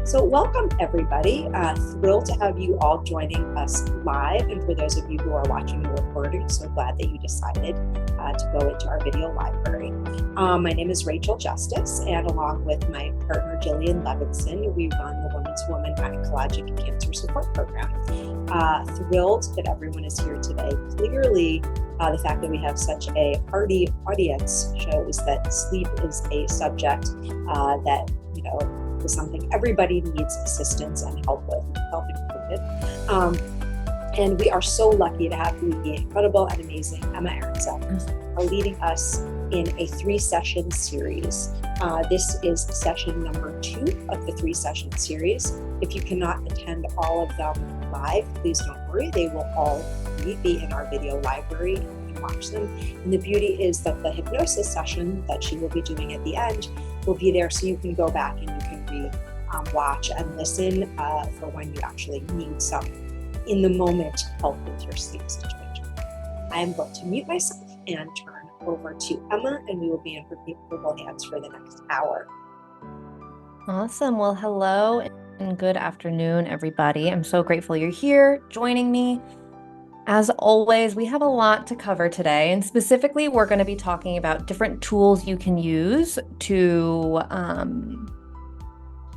So welcome everybody. Thrilled to have you all joining us live. And for those of you who are watching the recording, so glad that you decided to go into our video library. My name is Rachel Justice, and along with my partner Jillian Levinson, we run the Women's Woman Gynecologic Cancer Support Program. Thrilled that everyone is here today. Clearly, the fact that we have such a hearty audience shows that sleep is a subject that, is something everybody needs assistance and help with, help included. And we are so lucky to have the incredible and amazing Emma Arousal leading us in a 3-session series. This is session number 2 of the 3-session series. If you cannot attend all of them live, please don't worry. They will all be in our video library and you can watch them. And the beauty is that the hypnosis session that she will be doing at the end will be there, so you can go back and you can watch and listen for when you actually need some in the moment help with your sleep situation. I am going to mute myself and turn over to Emma, and we will be in her capable hands for the next hour. Awesome. Well, hello and good afternoon, everybody. I'm so grateful you're here joining me. As always, we have a lot to cover today, and specifically, we're going to be talking about different tools you can use to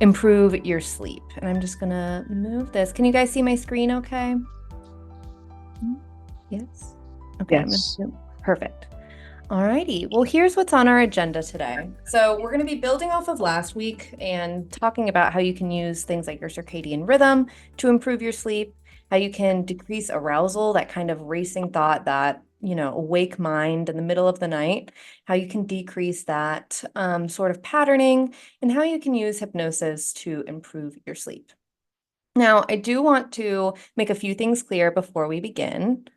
improve your sleep. And I'm just going to move this. Can you guys see my screen okay? Yes? Okay. Yes. Perfect. Alrighty, well, here's what's on our agenda today. So we're going to be building off of last week and talking about how you can use things like your circadian rhythm to improve your sleep, how you can decrease arousal, that kind of racing thought, that, awake mind in the middle of the night, how you can decrease that sort of patterning, and how you can use hypnosis to improve your sleep. Now, I do want to make a few things clear before we begin.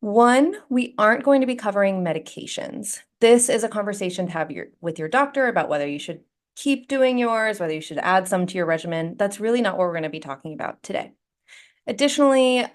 One, we aren't going to be covering medications. This is a conversation to have with your doctor about whether you should keep doing yours, whether you should add some to your regimen. That's really not what we're going to be talking about today. Additionally,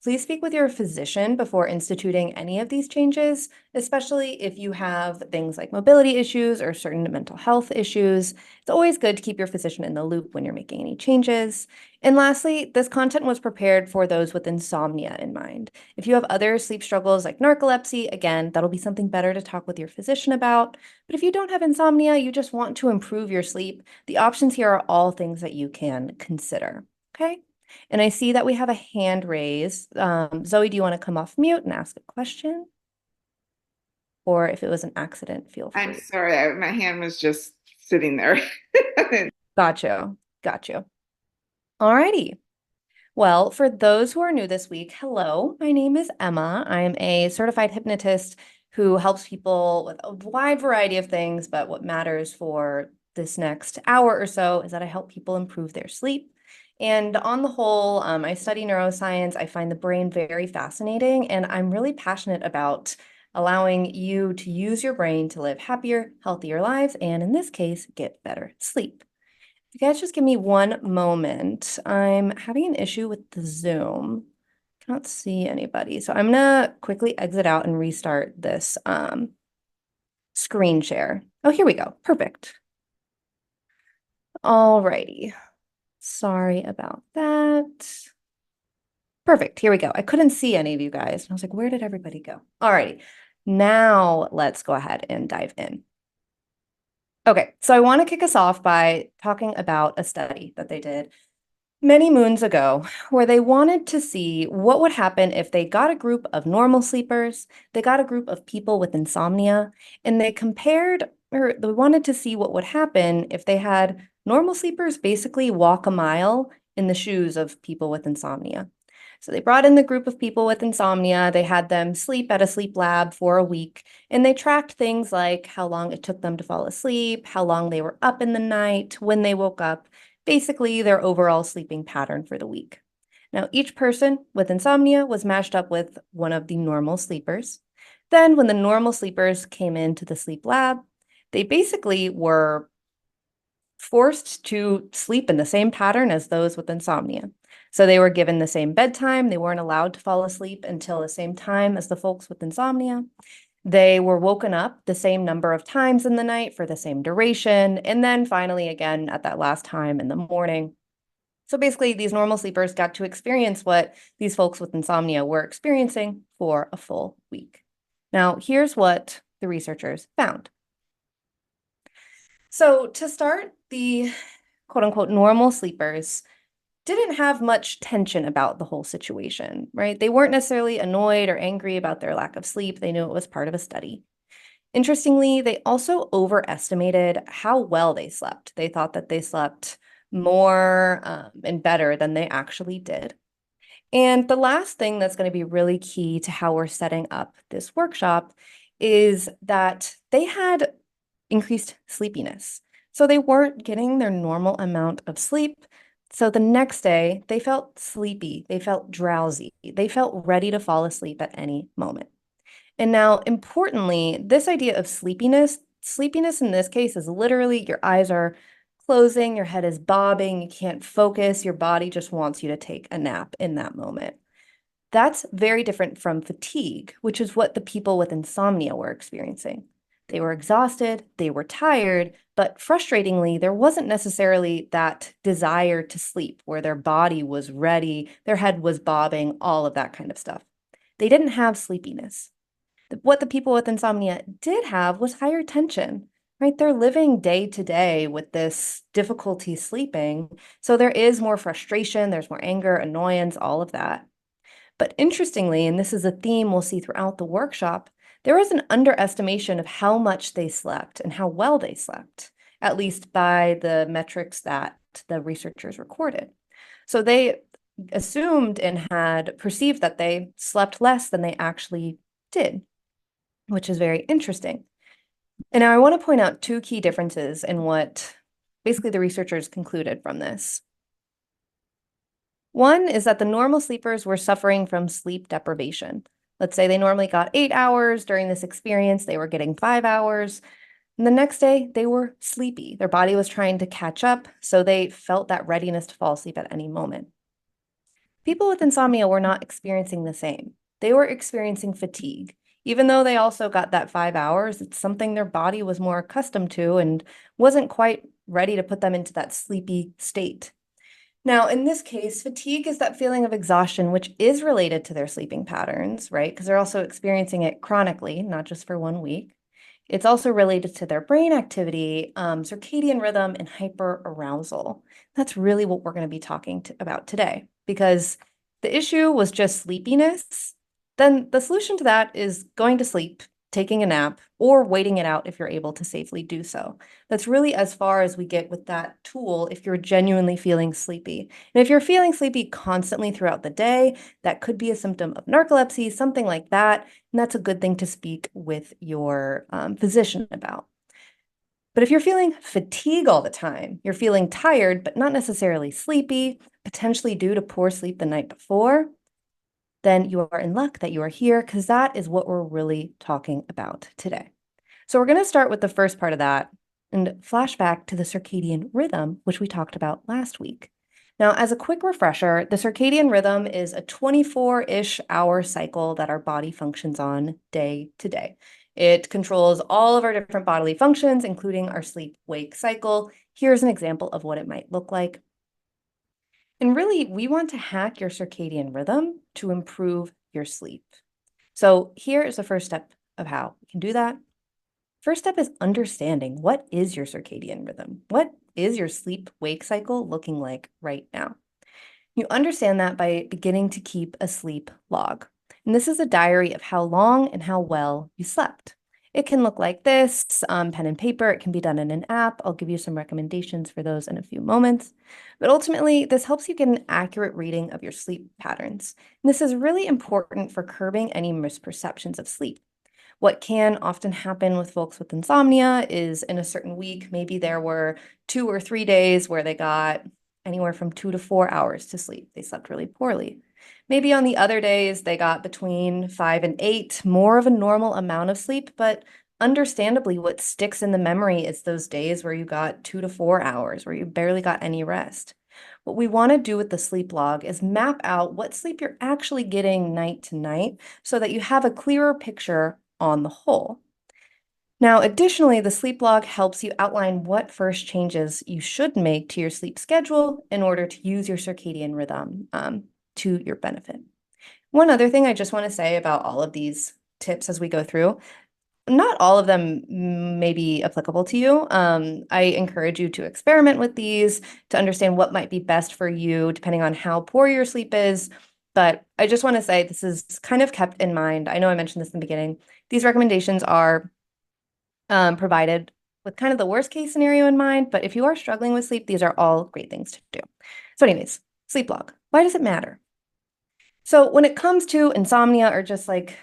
please speak with your physician before instituting any of these changes, especially if you have things like mobility issues or certain mental health issues. It's always good to keep your physician in the loop when you're making any changes. And lastly, this content was prepared for those with insomnia in mind. If you have other sleep struggles like narcolepsy, again, that'll be something better to talk with your physician about. But if you don't have insomnia, you just want to improve your sleep, the options here are all things that you can consider, okay? And I see that we have a hand raised. Zoe, do you want to come off mute and ask a question? Or if it was an accident, feel free. I'm sorry, my hand was just sitting there. Got you. All righty. Well, for those who are new this week, hello, my name is Emma. I am a certified hypnotist who helps people with a wide variety of things, but what matters for this next hour or so is that I help people improve their sleep. And on the whole, I study neuroscience. I find the brain very fascinating, and I'm really passionate about allowing you to use your brain to live happier, healthier lives, and in this case, get better sleep. If you guys just give me one moment, I'm having an issue with the Zoom. Cannot see anybody, so I'm gonna quickly exit out and restart this screen share. Oh, here we go. Perfect. All righty. Sorry about that. Perfect. Here we go. I couldn't see any of you guys. I was like, where did everybody go? All righty. Now let's go ahead and dive in. Okay, so I want to kick us off by talking about a study that they did many moons ago, where they wanted to see what would happen if they got a group of normal sleepers, they got a group of people with insomnia, and they wanted to see what would happen if they had normal sleepers basically walk a mile in the shoes of people with insomnia. So they brought in the group of people with insomnia, they had them sleep at a sleep lab for a week, and they tracked things like how long it took them to fall asleep, how long they were up in the night, when they woke up, basically their overall sleeping pattern for the week. Now, each person with insomnia was matched up with one of the normal sleepers. Then when the normal sleepers came into the sleep lab, they basically were forced to sleep in the same pattern as those with insomnia. So they were given the same bedtime. They weren't allowed to fall asleep until the same time as the folks with insomnia. They were woken up the same number of times in the night for the same duration, and then finally again at that last time in the morning. So basically, these normal sleepers got to experience what these folks with insomnia were experiencing for a full week. Now, here's what the researchers found. So to start, the quote unquote normal sleepers didn't have much tension about the whole situation, right? They weren't necessarily annoyed or angry about their lack of sleep. They knew it was part of a study. Interestingly, they also overestimated how well they slept. They thought that they slept more and better than they actually did. And the last thing that's going to be really key to how we're setting up this workshop is that they had increased sleepiness. So they weren't getting their normal amount of sleep. So the next day, they felt sleepy, they felt drowsy, they felt ready to fall asleep at any moment. And now, importantly, this idea of sleepiness in this case is literally your eyes are closing, your head is bobbing, you can't focus, your body just wants you to take a nap in that moment. That's very different from fatigue, which is what the people with insomnia were experiencing. They were exhausted, they were tired, but frustratingly, there wasn't necessarily that desire to sleep where their body was ready, their head was bobbing, all of that kind of stuff. They didn't have sleepiness. What the people with insomnia did have was higher tension, right? They're living day to day with this difficulty sleeping. So there is more frustration, there's more anger, annoyance, all of that. But interestingly, and this is a theme we'll see throughout the workshop, there was an underestimation of how much they slept and how well they slept, at least by the metrics that the researchers recorded. So they assumed and had perceived that they slept less than they actually did, which is very interesting. And now I want to point out two key differences in what basically the researchers concluded from this. One is that the normal sleepers were suffering from sleep deprivation. Let's say they normally got 8 hours during this experience, they were getting 5 hours. And the next day, they were sleepy. Their body was trying to catch up, so they felt that readiness to fall asleep at any moment. People with insomnia were not experiencing the same. They were experiencing fatigue. Even though they also got that 5 hours, it's something their body was more accustomed to and wasn't quite ready to put them into that sleepy state. Now, in this case, fatigue is that feeling of exhaustion, which is related to their sleeping patterns, right? Because they're also experiencing it chronically, not just for 1 week. It's also related to their brain activity, circadian rhythm, and hyperarousal. That's really what we're going to be talking about today, because the issue was just sleepiness. Then the solution to that is going to sleep, taking a nap, or waiting it out if you're able to safely do so. That's really as far as we get with that tool if you're genuinely feeling sleepy. And if you're feeling sleepy constantly throughout the day, that could be a symptom of narcolepsy, something like that. And that's a good thing to speak with your physician about. But if you're feeling fatigue all the time, you're feeling tired, but not necessarily sleepy, potentially due to poor sleep the night before, then you are in luck that you are here because that is what we're really talking about today. So we're going to start with the first part of that and flash back to the circadian rhythm, which we talked about last week. Now, as a quick refresher, the circadian rhythm is a 24-ish hour cycle that our body functions on day to day. It controls all of our different bodily functions, including our sleep-wake cycle. Here's an example of what it might look like. And really, we want to hack your circadian rhythm to improve your sleep. So here is the first step of how we can do that. First step is understanding what is your circadian rhythm? What is your sleep-wake cycle looking like right now? You understand that by beginning to keep a sleep log. And this is a diary of how long and how well you slept. It can look like this, pen and paper. It can be done in an app. I'll give you some recommendations for those in a few moments. But ultimately, this helps you get an accurate reading of your sleep patterns. And this is really important for curbing any misperceptions of sleep. What can often happen with folks with insomnia is in a certain week, maybe there were 2 or 3 days where they got anywhere from 2 to 4 hours to sleep. They slept really poorly. Maybe on the other days, they got between 5 and 8, more of a normal amount of sleep, but understandably, what sticks in the memory is those days where you got 2 to 4 hours, where you barely got any rest. What we want to do with the sleep log is map out what sleep you're actually getting night to night so that you have a clearer picture on the whole. Now, additionally, the sleep log helps you outline what first changes you should make to your sleep schedule in order to use your circadian rhythm to your benefit. One other thing I just want to say about all of these tips as we go through, not all of them may be applicable to you. I encourage you to experiment with these to understand what might be best for you, depending on how poor your sleep is. But I just want to say this is kind of kept in mind. I know I mentioned this in the beginning. These recommendations are provided with kind of the worst case scenario in mind, but if you are struggling with sleep, these are all great things to do. So anyways, sleep log. Why does it matter? So when it comes to insomnia or just like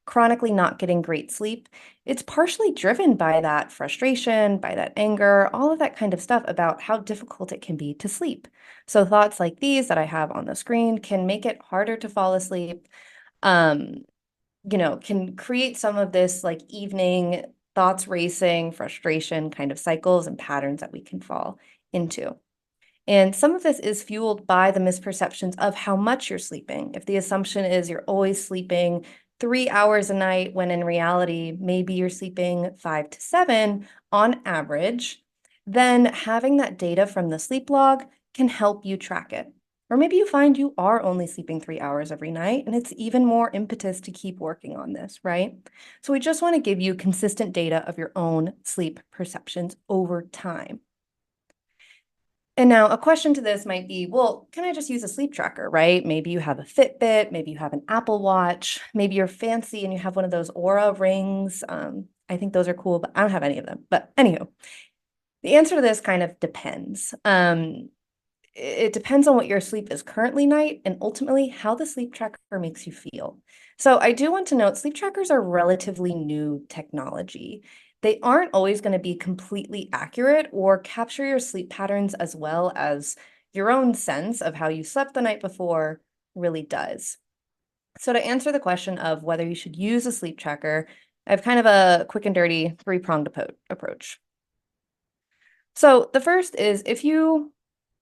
chronically not getting great sleep, it's partially driven by that frustration, by that anger, all of that kind of stuff about how difficult it can be to sleep. So thoughts like these that I have on the screen can make it harder to fall asleep, can create some of this like evening thoughts racing, frustration kind of cycles and patterns that we can fall into. And some of this is fueled by the misperceptions of how much you're sleeping. If the assumption is you're always sleeping 3 hours a night, when in reality, maybe you're sleeping 5 to 7 on average, then having that data from the sleep log can help you track it. Or maybe you find you are only sleeping 3 hours every night, and it's even more impetus to keep working on this, right? So we just want to give you consistent data of your own sleep perceptions over time. And now a question to this might be, well, can I just use a sleep tracker, right? Maybe you have a Fitbit, maybe you have an Apple Watch, maybe you're fancy and you have one of those Aura rings. I think those are cool, but I don't have any of them. But anywho, the answer to this kind of depends. It depends on what your sleep is currently night and ultimately how the sleep tracker makes you feel. So I do want to note sleep trackers are relatively new technology. They aren't always going to be completely accurate or capture your sleep patterns as well as your own sense of how you slept the night before really does. So to answer the question of whether you should use a sleep tracker, I have kind of a quick and dirty three-pronged approach. So the first is if you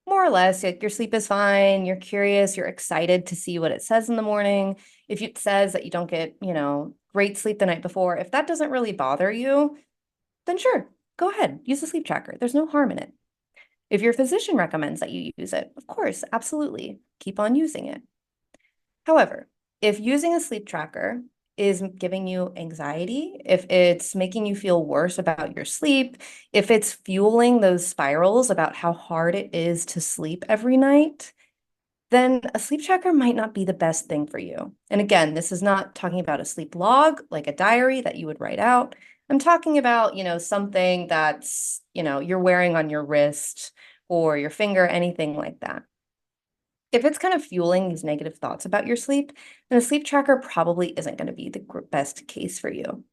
more or less, like your sleep is fine, you're curious, you're excited to see what it says in the morning. If it says that you don't get, great sleep the night before, if that doesn't really bother you, then sure, go ahead, use the sleep tracker. There's no harm in it. If your physician recommends that you use it, of course, absolutely, keep on using it. However, if using a sleep tracker is giving you anxiety, if it's making you feel worse about your sleep, if it's fueling those spirals about how hard it is to sleep every night, then a sleep tracker might not be the best thing for you. And again, this is not talking about a sleep log, like a diary that you would write out. I'm talking about, something that's, you're wearing on your wrist or your finger, anything like that. If it's kind of fueling these negative thoughts about your sleep, then a sleep tracker probably isn't going to be the best case for you.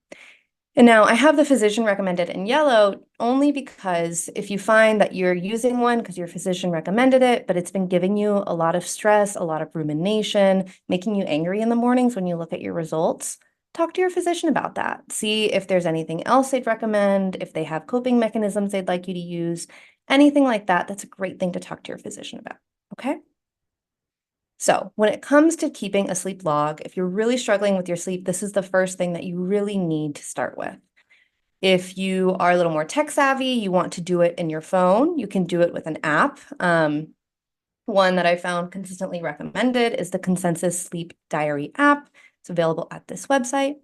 And now I have the physician recommended in yellow only because if you find that you're using one because your physician recommended it, but it's been giving you a lot of stress, a lot of rumination, making you angry in the mornings when you look at your results, talk to your physician about that. See if there's anything else they'd recommend, if they have coping mechanisms they'd like you to use, anything like that. That's a great thing to talk to your physician about, okay? So when it comes to keeping a sleep log, if you're really struggling with your sleep, this is the first thing that you really need to start with. If you are a little more tech savvy, you want to do it in your phone, you can do it with an app. One that I found consistently recommended is the Consensus Sleep Diary app. It's available at this website.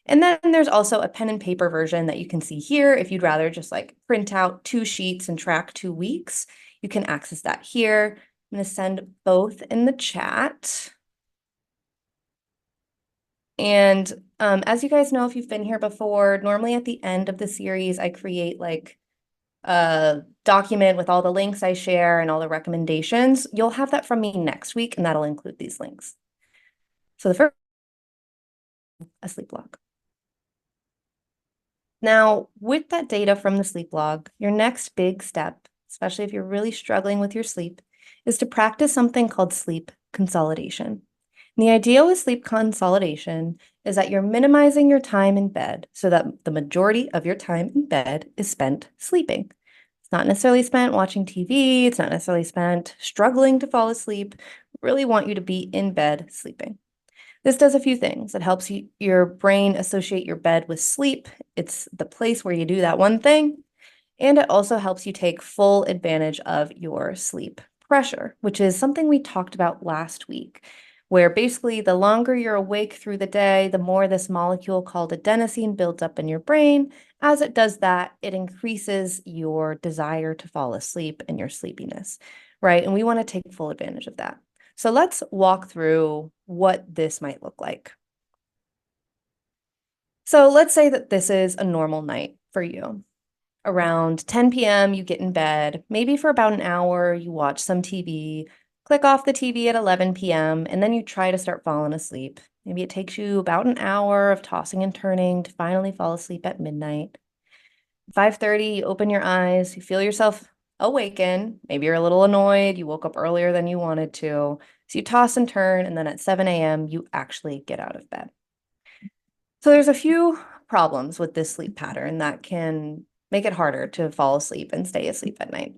And then there's also a pen and paper version that you can see here. If you'd rather just like print out 2 sheets and track 2 weeks, you can access that here. I'm going to send both in the chat. And as you guys know, if you've been here before, normally at the end of the series, I create like a document with all the links I share and all the recommendations. You'll have that from me next week, and that'll include these links. So the first, a sleep log. Now, with that data from the sleep log, your next big step, especially if you're really struggling with your sleep, is to practice something called sleep consolidation. And the idea with sleep consolidation is that you're minimizing your time in bed so that the majority of your time in bed is spent sleeping. It's not necessarily spent watching TV. It's not necessarily spent struggling to fall asleep. We really want you to be in bed sleeping. This does a few things. It helps your brain associate your bed with sleep. It's the place where you do that one thing. And it also helps you take full advantage of your sleep pressure, which is something we talked about last week, where basically the longer you're awake through the day, the more this molecule called adenosine builds up in your brain. As it does that, it increases your desire to fall asleep and your sleepiness, right? And we want to take full advantage of that. So let's walk through what this might look like. So let's say that this is a normal night for you. Around 10 p.m., you get in bed, maybe for about an hour, you watch some TV, click off the TV at 11 p.m., and then you try to start falling asleep. Maybe it takes you about an hour of tossing and turning to finally fall asleep at midnight. 5:30, you open your eyes, you feel yourself awaken. Maybe you're a little annoyed, you woke up earlier than you wanted to. So you toss and turn, and then at 7 a.m., you actually get out of bed. So there's a few problems with this sleep pattern that can make it harder to fall asleep and stay asleep at night.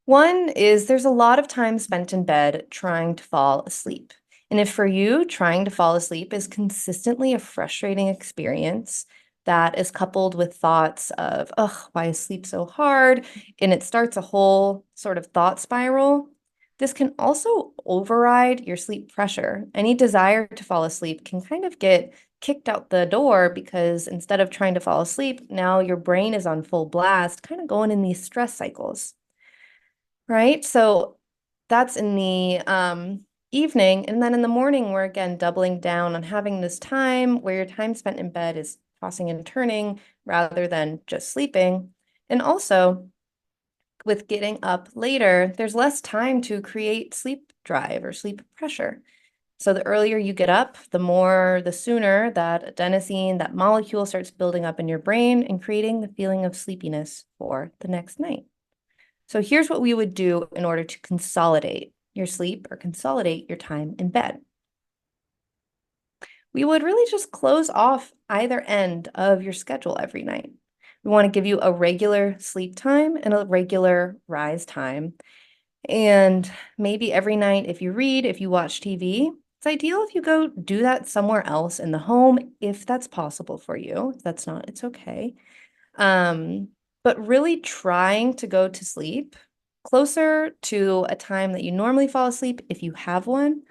One is there's a lot of time spent in bed trying to fall asleep. And if for you, trying to fall asleep is consistently a frustrating experience that is coupled with thoughts of, oh, why is sleep so hard? And it starts a whole sort of thought spiral. This can also override your sleep pressure. Any desire to fall asleep can kind of get kicked out the door because instead of trying to fall asleep, now your brain is on full blast, kind of going in these stress cycles, right? So that's in the evening. And then in the morning, we're again doubling down on having this time where your time spent in bed is tossing and turning rather than just sleeping. And also, with getting up later, there's less time to create sleep drive or sleep pressure. So the earlier you get up, the sooner that adenosine, that molecule starts building up in your brain and creating the feeling of sleepiness for the next night. So here's what we would do in order to consolidate your sleep or consolidate your time in bed. We would really just close off either end of your schedule every night. We want to give you a regular sleep time and a regular rise time. And maybe every night, if you read, if you watch TV, it's ideal if you go do that somewhere else in the home, if that's possible for you. If that's not, it's okay. But really trying to go to sleep closer to a time that you normally fall asleep, if you have one,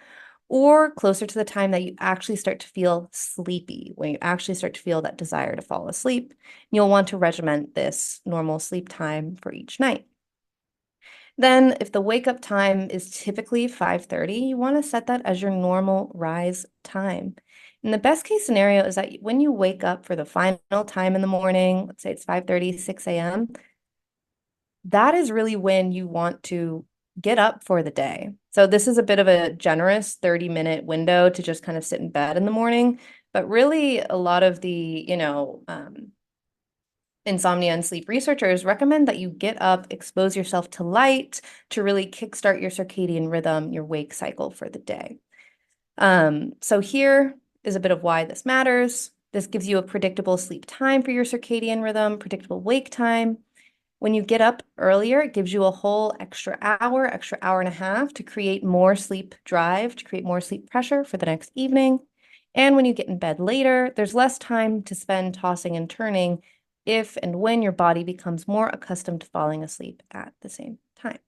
or closer to the time that you actually start to feel sleepy, when you actually start to feel that desire to fall asleep. You'll want to regiment this normal sleep time for each night. Then if the wake up time is typically 5:30, you want to set that as your normal rise time. And the best case scenario is that when you wake up for the final time in the morning, let's say it's 5:30, 6 a.m., that is really when you want to get up for the day. So this is a bit of a generous 30-minute window to just kind of sit in bed in the morning. But really, a lot of the, insomnia and sleep researchers recommend that you get up, expose yourself to light to really kickstart your circadian rhythm, your wake cycle for the day. So here is a bit of why this matters. This gives you a predictable sleep time for your circadian rhythm, predictable wake time. When you get up earlier, it gives you a whole extra hour and a half to create more sleep drive, to create more sleep pressure for the next evening. And when you get in bed later, there's less time to spend tossing and turning if and when your body becomes more accustomed to falling asleep at the same time.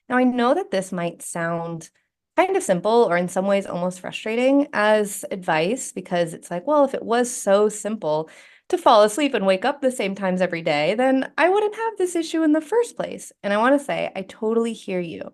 Now, I know that this might sound kind of simple or in some ways almost frustrating as advice because it's like, well, if it was so simple to fall asleep and wake up the same times every day, then I wouldn't have this issue in the first place. And I want to say, I totally hear you.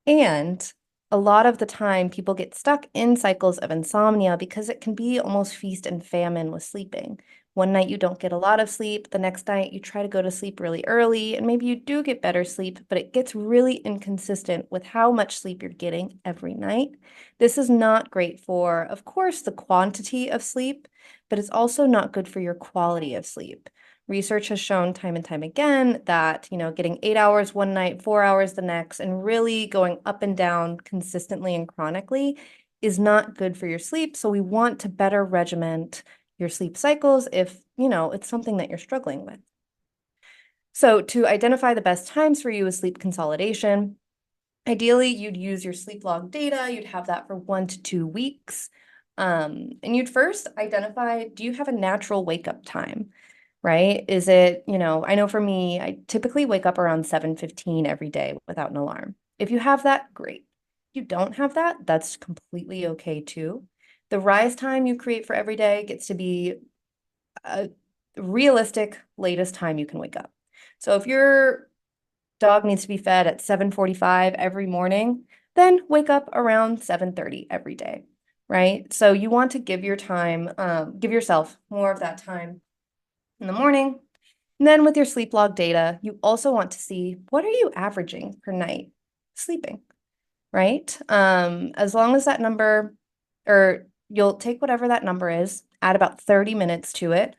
And a lot of the time, people get stuck in cycles of insomnia because it can be almost feast and famine with sleeping. One night you don't get a lot of sleep, the next night you try to go to sleep really early, and maybe you do get better sleep, but it gets really inconsistent with how much sleep you're getting every night. This is not great for, of course, the quantity of sleep, but it's also not good for your quality of sleep. Research has shown time and time again that, getting 8 hours one night, 4 hours the next, and really going up and down consistently and chronically is not good for your sleep. So we want to better regiment your sleep cycles if, it's something that you're struggling with. So to identify the best times for you with sleep consolidation, Ideally, you'd use your sleep log data. You'd have that for 1 to 2 weeks. And you'd first identify, do you have a natural wake up time, right? Is it, I know for me, I typically wake up around 7:15 every day without an alarm. If you have that, great. If you don't have that, that's completely okay too. The rise time you create for every day gets to be a realistic latest time you can wake up. So if your dog needs to be fed at 7:45 every morning, then wake up around 7:30 every day, right? So you want to give give yourself more of that time in the morning. And then with your sleep log data, you also want to see, what are you averaging per night sleeping, right? As long as that number, or you'll take whatever that number is, add about 30 minutes to it,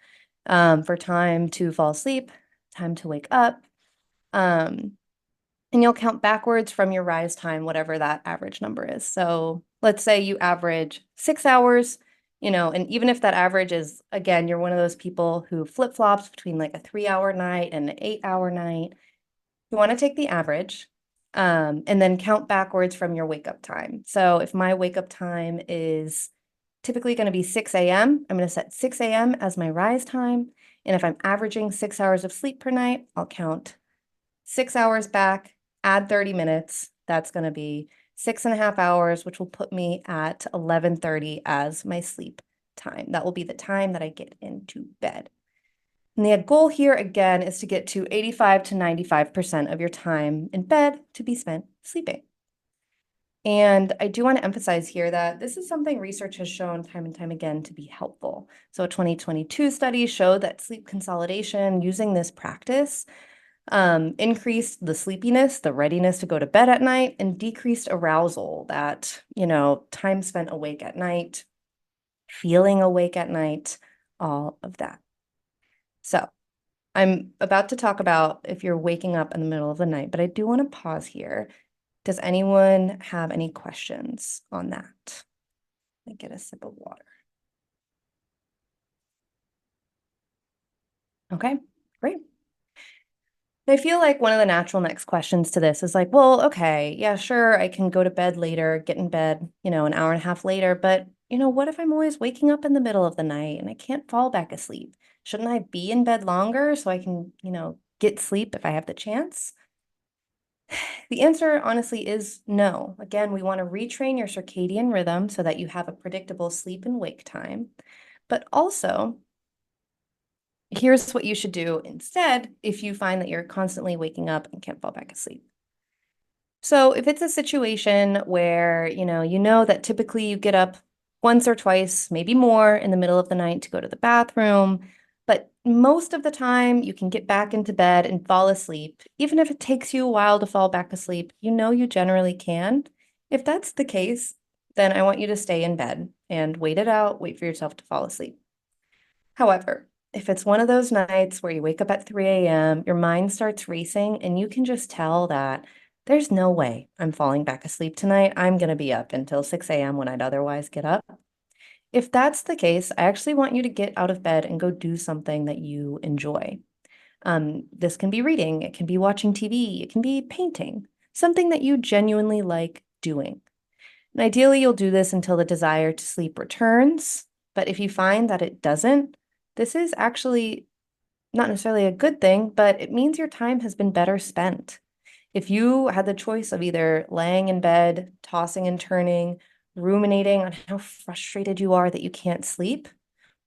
for time to fall asleep, time to wake up. And you'll count backwards from your rise time, whatever that average number is. So let's say you average 6 hours, and even if that average is, again, you're one of those people who flip-flops between like a 3-hour night and an 8-hour night, you want to take the average, and then count backwards from your wake-up time. So if my wake-up time is typically going to be 6 a.m., I'm going to set 6 a.m. as my rise time. And if I'm averaging 6 hours of sleep per night, I'll count 6 hours back, add 30 minutes. That's going to be 6.5 hours, which will put me at 11:30 as my sleep time. That will be the time that I get into bed. And the goal here, again, is to get to 85 to 95% of your time in bed to be spent sleeping. And I do want to emphasize here that this is something research has shown time and time again to be helpful. So a 2022 study showed that sleep consolidation using this practice increased the sleepiness, the readiness to go to bed at night, and decreased arousal, that, time spent awake at night, feeling awake at night, all of that. So I'm about to talk about if you're waking up in the middle of the night, but I do want to pause here. Does anyone have any questions on that? Let me get a sip of water. Okay, great. I feel like one of the natural next questions to this is like, well, okay, yeah, sure, I can go to bed later, get in bed, an hour and a half later, but, what if I'm always waking up in the middle of the night and I can't fall back asleep? Shouldn't I be in bed longer so I can, get sleep if I have the chance? The answer, honestly, is no. Again, we want to retrain your circadian rhythm so that you have a predictable sleep and wake time, but also, here's what you should do instead if you find that you're constantly waking up and can't fall back asleep. So if it's a situation where, you know that typically you get up once or twice, maybe more in the middle of the night to go to the bathroom, but most of the time you can get back into bed and fall asleep, even if it takes you a while to fall back asleep, you generally can. If that's the case, then I want you to stay in bed and wait it out, wait for yourself to fall asleep. However, if it's one of those nights where you wake up at 3 a.m., your mind starts racing, and you can just tell that there's no way I'm falling back asleep tonight. I'm going to be up until 6 a.m. when I'd otherwise get up. If that's the case, I actually want you to get out of bed and go do something that you enjoy. This can be reading, it can be watching TV, it can be painting, something that you genuinely like doing. And ideally, you'll do this until the desire to sleep returns. But if you find that it doesn't, this is actually not necessarily a good thing, but it means your time has been better spent. If you had the choice of either laying in bed, tossing and turning, ruminating on how frustrated you are that you can't sleep,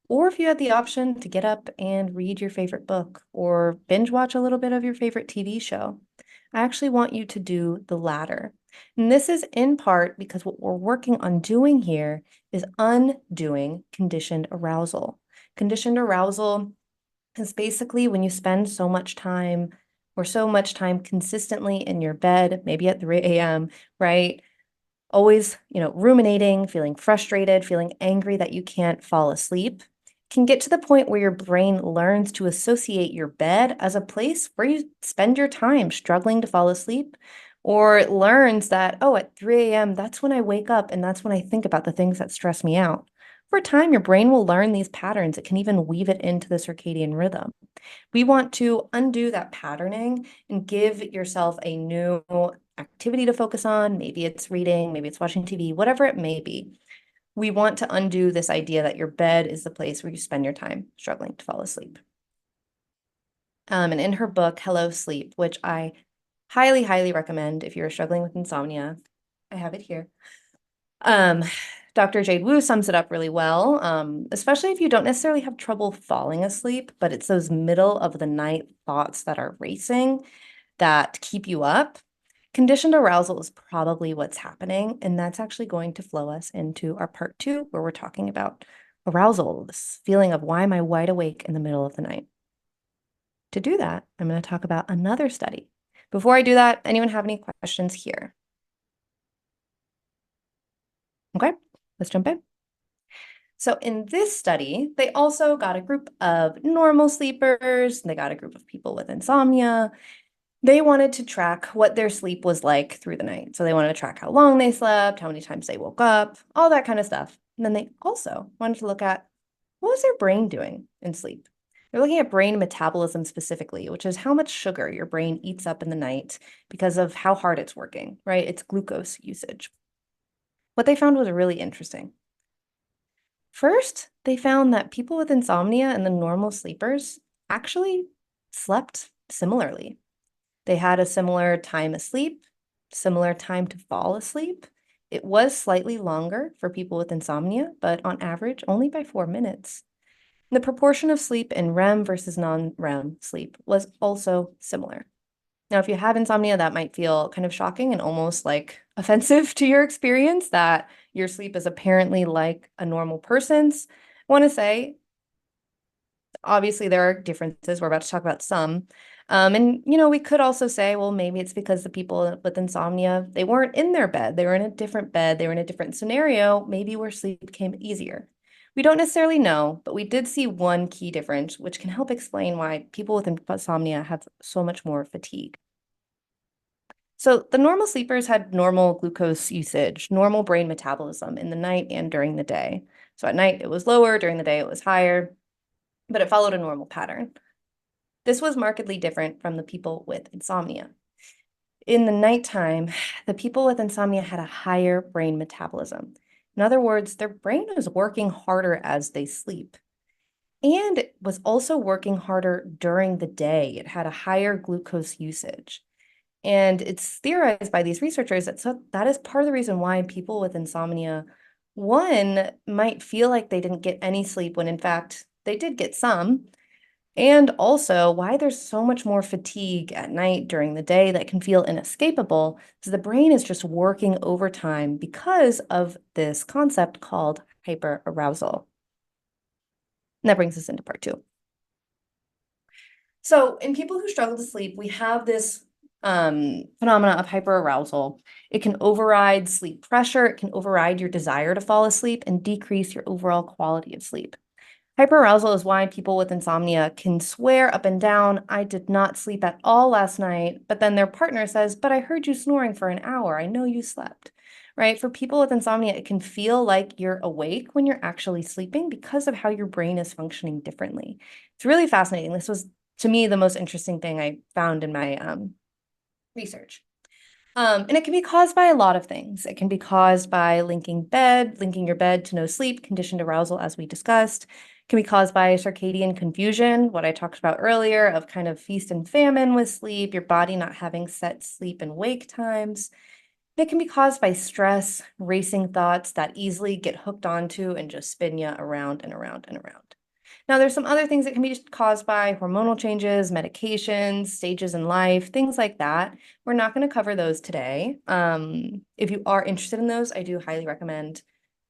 or if you had the option to get up and read your favorite book or binge watch a little bit of your favorite TV show, I actually want you to do the latter. And this is in part because what we're working on doing here is undoing conditioned arousal. Conditioned arousal is basically when you spend so much time consistently in your bed, maybe at 3 a.m., right? Always, ruminating, feeling frustrated, feeling angry that you can't fall asleep, can get to the point where your brain learns to associate your bed as a place where you spend your time struggling to fall asleep, or it learns that, oh, at 3 a.m., that's when I wake up and that's when I think about the things that stress me out, over time, your brain will learn these patterns. It can even weave it into the circadian rhythm. We want to undo that patterning and give yourself a new activity to focus on. Maybe it's reading, maybe it's watching TV, whatever it may be. We want to undo this idea that your bed is the place where you spend your time struggling to fall asleep. And in her book, Hello Sleep, which I highly, highly recommend if you're struggling with insomnia, I have it here. Dr. Jade Wu sums it up really well, especially if you don't necessarily have trouble falling asleep, but it's those middle of the night thoughts that are racing that keep you up. Conditioned arousal is probably what's happening, and that's actually going to flow us into our part 2, where we're talking about arousal, this feeling of why am I wide awake in the middle of the night? To do that, I'm going to talk about another study. Before I do that, anyone have any questions here? Okay, let's jump in. So in this study, they also got a group of normal sleepers, and they got a group of people with insomnia. They wanted to track what their sleep was like through the night. So they wanted to track how long they slept, how many times they woke up, all that kind of stuff. And then they also wanted to look at what was their brain doing in sleep. They're looking at brain metabolism specifically, which is how much sugar your brain eats up in the night because of how hard it's working, right? It's glucose usage. What they found was really interesting. First, they found that people with insomnia and the normal sleepers actually slept similarly. They had a similar time asleep, similar time to fall asleep. It was slightly longer for people with insomnia, but on average, only by 4 minutes. The proportion of sleep in REM versus non-REM sleep was also similar. Now, if you have insomnia, that might feel kind of shocking and almost like offensive to your experience that your sleep is apparently like a normal person's. I want to say, obviously, there are differences. We're about to talk about some. And, we could also say, well, maybe it's because the people with insomnia, they weren't in their bed. They were in a different bed. They were in a different scenario, maybe where sleep came easier. We don't necessarily know, but we did see one key difference, which can help explain why people with insomnia have so much more fatigue. So the normal sleepers had normal glucose usage, normal brain metabolism in the night and during the day. So at night it was lower, during the day it was higher, but it followed a normal pattern. This was markedly different from the people with insomnia. In the nighttime, the people with insomnia had a higher brain metabolism. In other words, their brain was working harder as they sleep. And it was also working harder during the day. It had a higher glucose usage. And it's theorized by these researchers that is part of the reason why people with insomnia, one, might feel like they didn't get any sleep when in fact they did get some, and also why there's so much more fatigue at night during the day that can feel inescapable, because the brain is just working overtime because of this concept called hyperarousal. And that brings us into part 2. So in people who struggle to sleep, we have this phenomena of hyperarousal. It can override sleep pressure. It can override your desire to fall asleep and decrease your overall quality of sleep. Hyperarousal is why people with insomnia can swear up and down, I did not sleep at all last night, but then their partner says, but I heard you snoring for an hour. I know you slept, right? For people with insomnia, it can feel like you're awake when you're actually sleeping because of how your brain is functioning differently. It's really fascinating. This was, to me, the most interesting thing I found in my research. And it can be caused by a lot of things. It can be caused by linking your bed to no sleep, conditioned arousal, as we discussed. It can be caused by circadian confusion, what I talked about earlier, of kind of feast and famine with sleep, your body not having set sleep and wake times. It can be caused by stress, racing thoughts that easily get hooked onto and just spin you around and around and around. Now, there's some other things that can be caused by hormonal changes, medications, stages in life, things like that. We're not going to cover those today. If you are interested in those, I do highly recommend.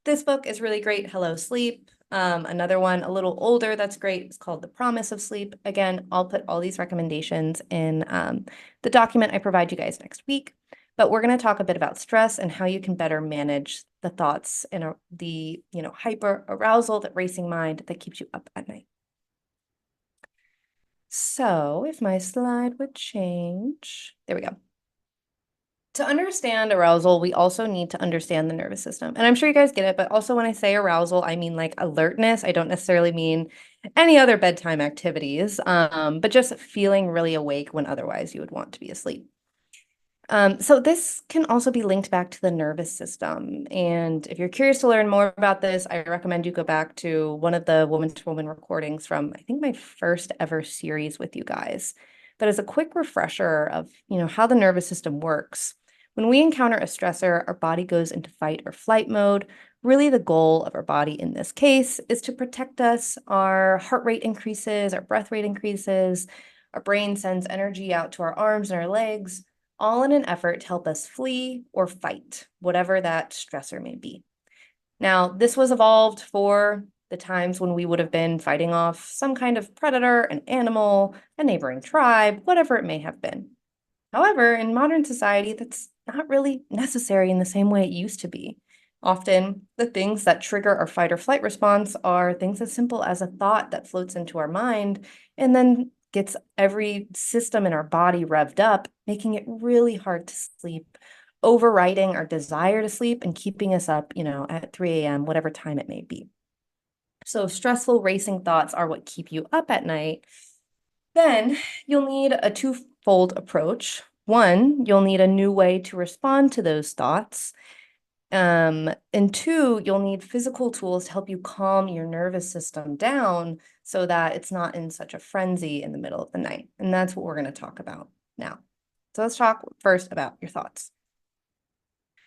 This book is really great, Hello Sleep. Another one, a little older, that's great. It's called The Promise of Sleep. Again, I'll put all these recommendations in the document I provide you guys next week. But we're going to talk a bit about stress and how you can better manage the thoughts and the hyper arousal, that racing mind that keeps you up at night. So if my slide would change, there we go. To understand arousal, we also need to understand the nervous system. And I'm sure you guys get it, but also when I say arousal, I mean like alertness. I don't necessarily mean any other bedtime activities, but just feeling really awake when otherwise you would want to be asleep. So this can also be linked back to the nervous system. And if you're curious to learn more about this, I recommend you go back to one of the woman to woman recordings from, I think, my first ever series with you guys. But as a quick refresher of, how the nervous system works, when we encounter a stressor, our body goes into fight or flight mode. Really, the goal of our body in this case is to protect us. Our heart rate increases, our breath rate increases, our brain sends energy out to our arms and our legs, all in an effort to help us flee or fight, whatever that stressor may be. Now, this was evolved for the times when we would have been fighting off some kind of predator, an animal, a neighboring tribe, whatever it may have been. However, in modern society, that's not really necessary in the same way it used to be. Often, the things that trigger our fight or flight response are things as simple as a thought that floats into our mind and then gets every system in our body revved up, making it really hard to sleep, overriding our desire to sleep and keeping us up, at 3 a.m., whatever time it may be. So if stressful racing thoughts are what keep you up at night, then you'll need a twofold approach. One, you'll need a new way to respond to those thoughts. And two, you'll need physical tools to help you calm your nervous system down so that it's not in such a frenzy in the middle of the night. And that's what we're going to talk about now. So let's talk first about your thoughts.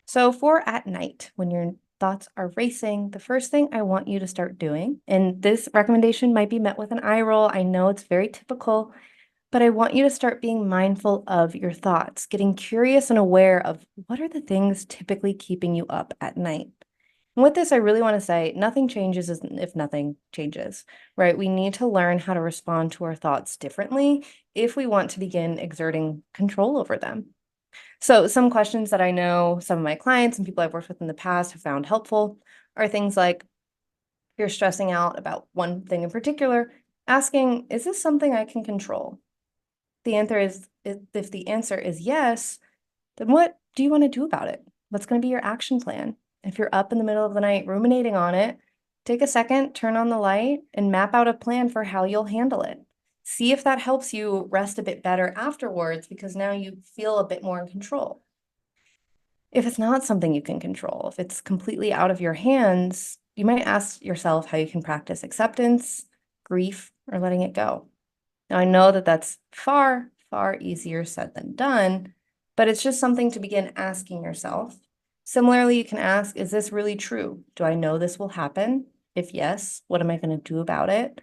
So for at night, when your thoughts are racing, the first thing I want you to start doing, and this recommendation might be met with an eye roll. I know it's very typical, but I want you to start being mindful of your thoughts, getting curious and aware of what are the things typically keeping you up at night. And with this, I really want to say nothing changes if nothing changes, right? We need to learn how to respond to our thoughts differently if we want to begin exerting control over them. So some questions that I know some of my clients and people I've worked with in the past have found helpful are things like, if you're stressing out about one thing in particular, asking, is this something I can control? The answer is, if the answer is yes, then what do you want to do about it? What's going to be your action plan? If you're up in the middle of the night ruminating on it, take a second, turn on the light, and map out a plan for how you'll handle it. See if that helps you rest a bit better afterwards because now you feel a bit more in control. If it's not something you can control, if it's completely out of your hands, you might ask yourself how you can practice acceptance, grief, or letting it go. Now, I know that that's far, far easier said than done, but it's just something to begin asking yourself. Similarly, you can ask, is this really true? Do I know this will happen? If yes, what am I going to do about it?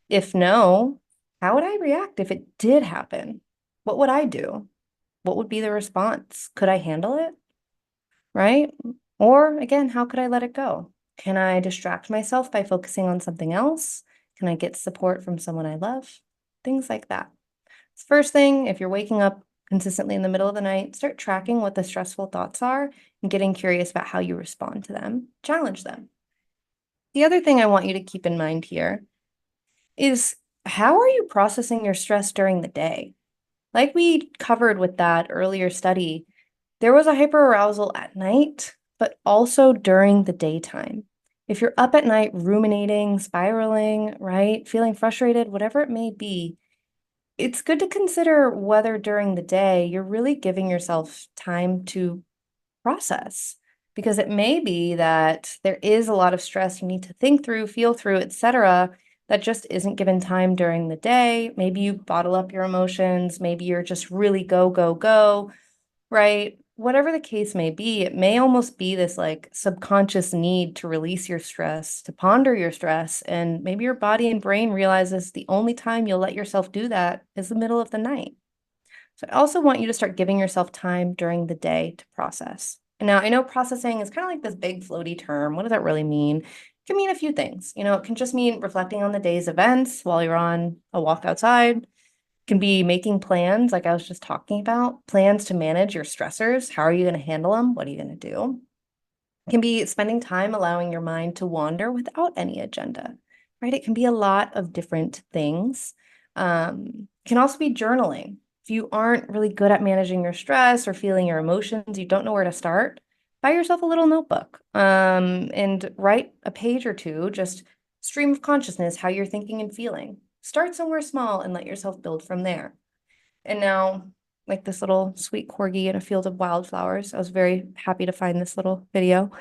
If no, how would I react if it did happen? What would I do? What would be the response? Could I handle it? Right? Or again, how could I let it go? Can I distract myself by focusing on something else? Can I get support from someone I love? Things like that. First thing, if you're waking up consistently in the middle of the night, start tracking what the stressful thoughts are and getting curious about how you respond to them. Challenge them. The other thing I want you to keep in mind here is, how are you processing your stress during the day? Like we covered with that earlier study, there was a hyperarousal at night, but also during the daytime. If you're up at night ruminating, spiraling, right, feeling frustrated, whatever it may be, it's good to consider whether during the day you're really giving yourself time to process, because it may be that there is a lot of stress you need to think through, feel through, etc., that just isn't given time during the day. Maybe you bottle up your emotions. Maybe you're just really go, go, go, right? Whatever the case may be, it may almost be this like subconscious need to release your stress, to ponder your stress. And maybe your body and brain realizes the only time you'll let yourself do that is the middle of the night. So I also want you to start giving yourself time during the day to process. And now I know processing is kind of like this big floaty term. What does that really mean? It can mean a few things. It can just mean reflecting on the day's events while you're on a walk outside. Can be making plans, like I was just talking about, plans to manage your stressors. How are you going to handle them? What are you going to do? It can be spending time allowing your mind to wander without any agenda, right? It can be a lot of different things. It can also be journaling. if you aren't really good at managing your stress or feeling your emotions, you don't know where to start, buy yourself a little notebook, and write a page or two, just stream of consciousness, how you're thinking and feeling. Start somewhere small and let yourself build from there. And now, like this little sweet corgi in a field of wildflowers, I was very happy to find this little video.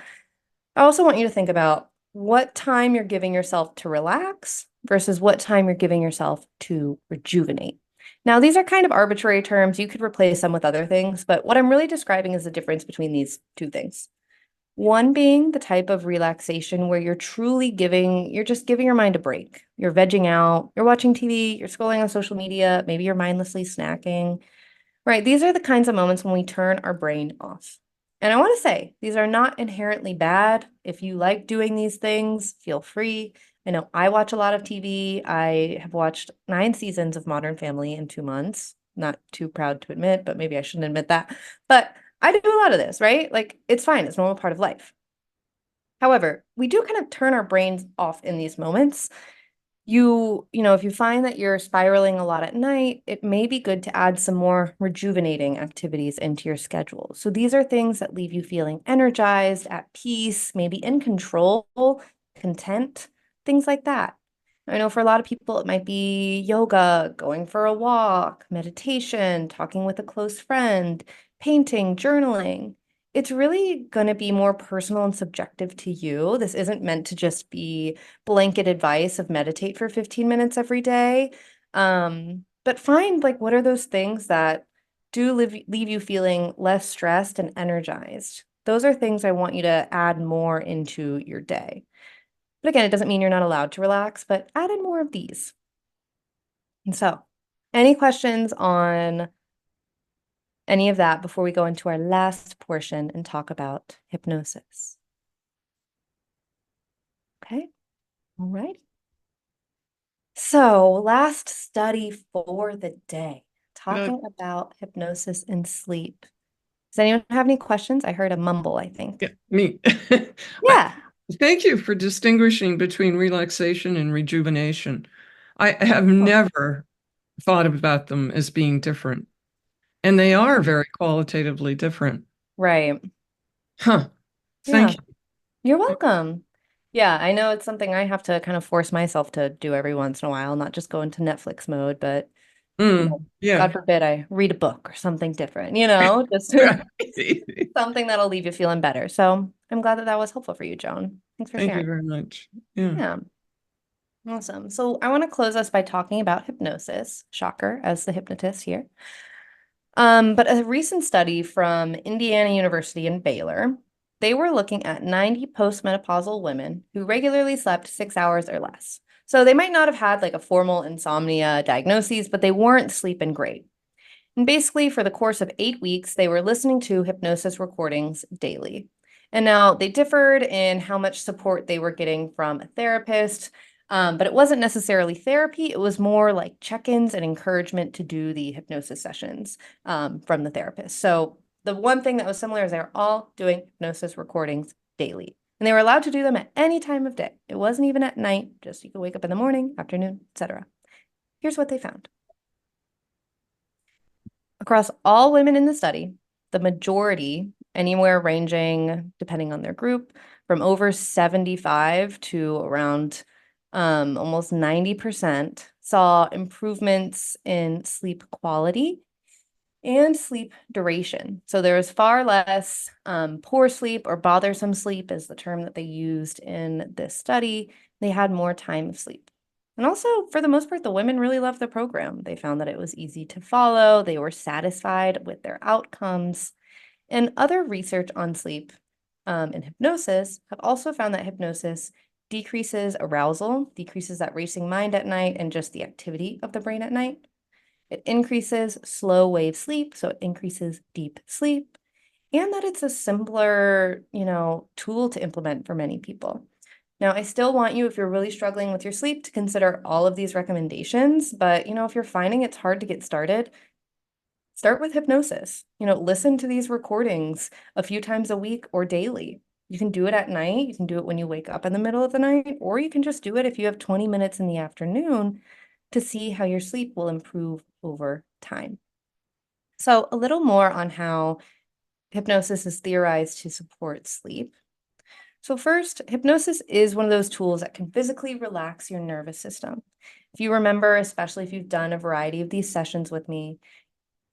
I also want you to think about what time you're giving yourself to relax versus what time you're giving yourself to rejuvenate. Now, these are kind of arbitrary terms. You could replace them with other things, but what I'm really describing is the difference between these two things. One being the type of relaxation where you're just giving your mind a break. You're vegging out, you're watching TV, you're scrolling on social media, maybe you're mindlessly snacking. Right, these are the kinds of moments when we turn our brain off. And I want to say, these are not inherently bad. If you like doing these things, feel free. I know I watch a lot of TV. I have watched 9 seasons of Modern Family in 2 months. Not too proud to admit, but maybe I shouldn't admit that. But I do a lot of this, right? Like, it's fine. It's a normal part of life. However, we do kind of turn our brains off in these moments. If you find that you're spiraling a lot at night, it may be good to add some more rejuvenating activities into your schedule. So these are things that leave you feeling energized, at peace, maybe in control, content, things like that. I know for a lot of people, it might be yoga, going for a walk, meditation, talking with a close friend, painting, journaling. It's really going to be more personal and subjective to you. This isn't meant to just be blanket advice of meditate for 15 minutes every day. But find like what are those things that do leave you feeling less stressed and energized. Those are things I want you to add more into your day. But again, it doesn't mean you're not allowed to relax, but add in more of these. And so, any questions on any of that before we go into our last portion and talk about hypnosis? Okay, all right. So, last study for the day, talking about hypnosis and sleep. Does anyone have any questions? I heard a mumble, I think. Yeah, me. Yeah. Thank you for distinguishing between relaxation and rejuvenation. I have never thought about them as being different, and they are very qualitatively different. Right. Huh. Thank you. You're welcome. Yeah, I know it's something I have to kind of force myself to do every once in a while, not just go into Netflix mode, but Yeah. God forbid I read a book or something different, just something that'll leave you feeling better. So I'm glad that that was helpful for you, Joan. Thanks for Thank sharing. you very much. Yeah. Yeah. Awesome. So I want to close us by talking about hypnosis. Shocker, as the hypnotist here. But a recent study from Indiana University and Baylor, they were looking at 90 postmenopausal women who regularly slept 6 hours or less. So they might not have had like a formal insomnia diagnosis, but they weren't sleeping great. And basically, for the course of 8 weeks, they were listening to hypnosis recordings daily. And now they differed in how much support they were getting from a therapist, but it wasn't necessarily therapy. It was more like check-ins and encouragement to do the hypnosis sessions from the therapist. So the one thing that was similar is they were all doing hypnosis recordings daily. And they were allowed to do them at any time of day. It wasn't even at night, just you could wake up in the morning, afternoon, etc. Here's what they found. Across all women in the study, the majority, anywhere ranging, depending on their group, from over 75 to around almost 90%, saw improvements in sleep quality and sleep duration. So there was far less poor sleep or bothersome sleep is the term that they used in this study. They had more time of sleep. And also, for the most part, the women really loved the program. They found that it was easy to follow. They were satisfied with their outcomes. And other research on sleep and hypnosis have also found that hypnosis decreases arousal, decreases that racing mind at night and just the activity of the brain at night. It increases slow wave sleep, so it increases deep sleep, and that it's a simpler, tool to implement for many people. Now, I still want you, if you're really struggling with your sleep, to consider all of these recommendations, but, if you're finding it's hard to get started, start with hypnosis. Listen to these recordings a few times a week or daily. You can do it at night, you can do it when you wake up in the middle of the night, or you can just do it if you have 20 minutes in the afternoon to see how your sleep will improve over time. So a little more on how hypnosis is theorized to support sleep. So first, hypnosis is one of those tools that can physically relax your nervous system. If you remember, especially if you've done a variety of these sessions with me,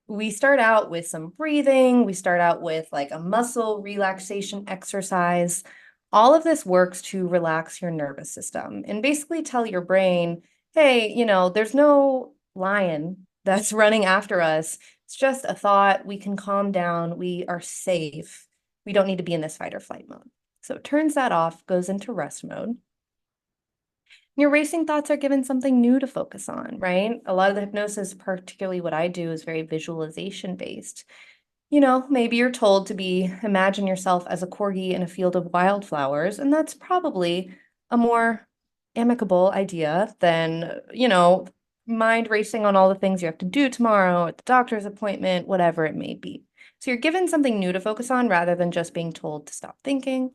we start out with some breathing, we start out with like a muscle relaxation exercise. All of this works to relax your nervous system and basically tell your brain, hey, there's no lion that's running after us. It's just a thought. We can calm down. We are safe. We don't need to be in this fight or flight mode. So it turns that off, goes into rest mode. Your racing thoughts are given something new to focus on, right? A lot of the hypnosis, particularly what I do, is very visualization based. Maybe you're told to imagine yourself as a corgi in a field of wildflowers, and that's probably a more amicable idea than, mind racing on all the things you have to do tomorrow at the doctor's appointment, whatever it may be. So you're given something new to focus on rather than just being told to stop thinking.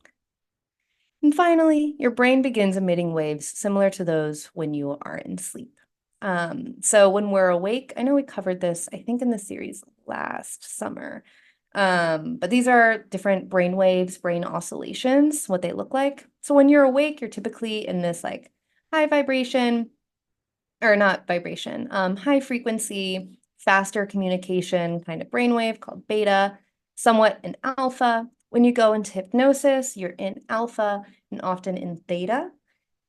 And finally, your brain begins emitting waves similar to those when you are in sleep. So when we're awake, I know we covered this, I think, in the series last summer. But these are different brain waves, brain oscillations, what they look like. So when you're awake, you're typically in this like high vibration, or not vibration, high frequency, faster communication kind of brainwave called beta, somewhat in alpha. When you go into hypnosis, you're in alpha and often in theta.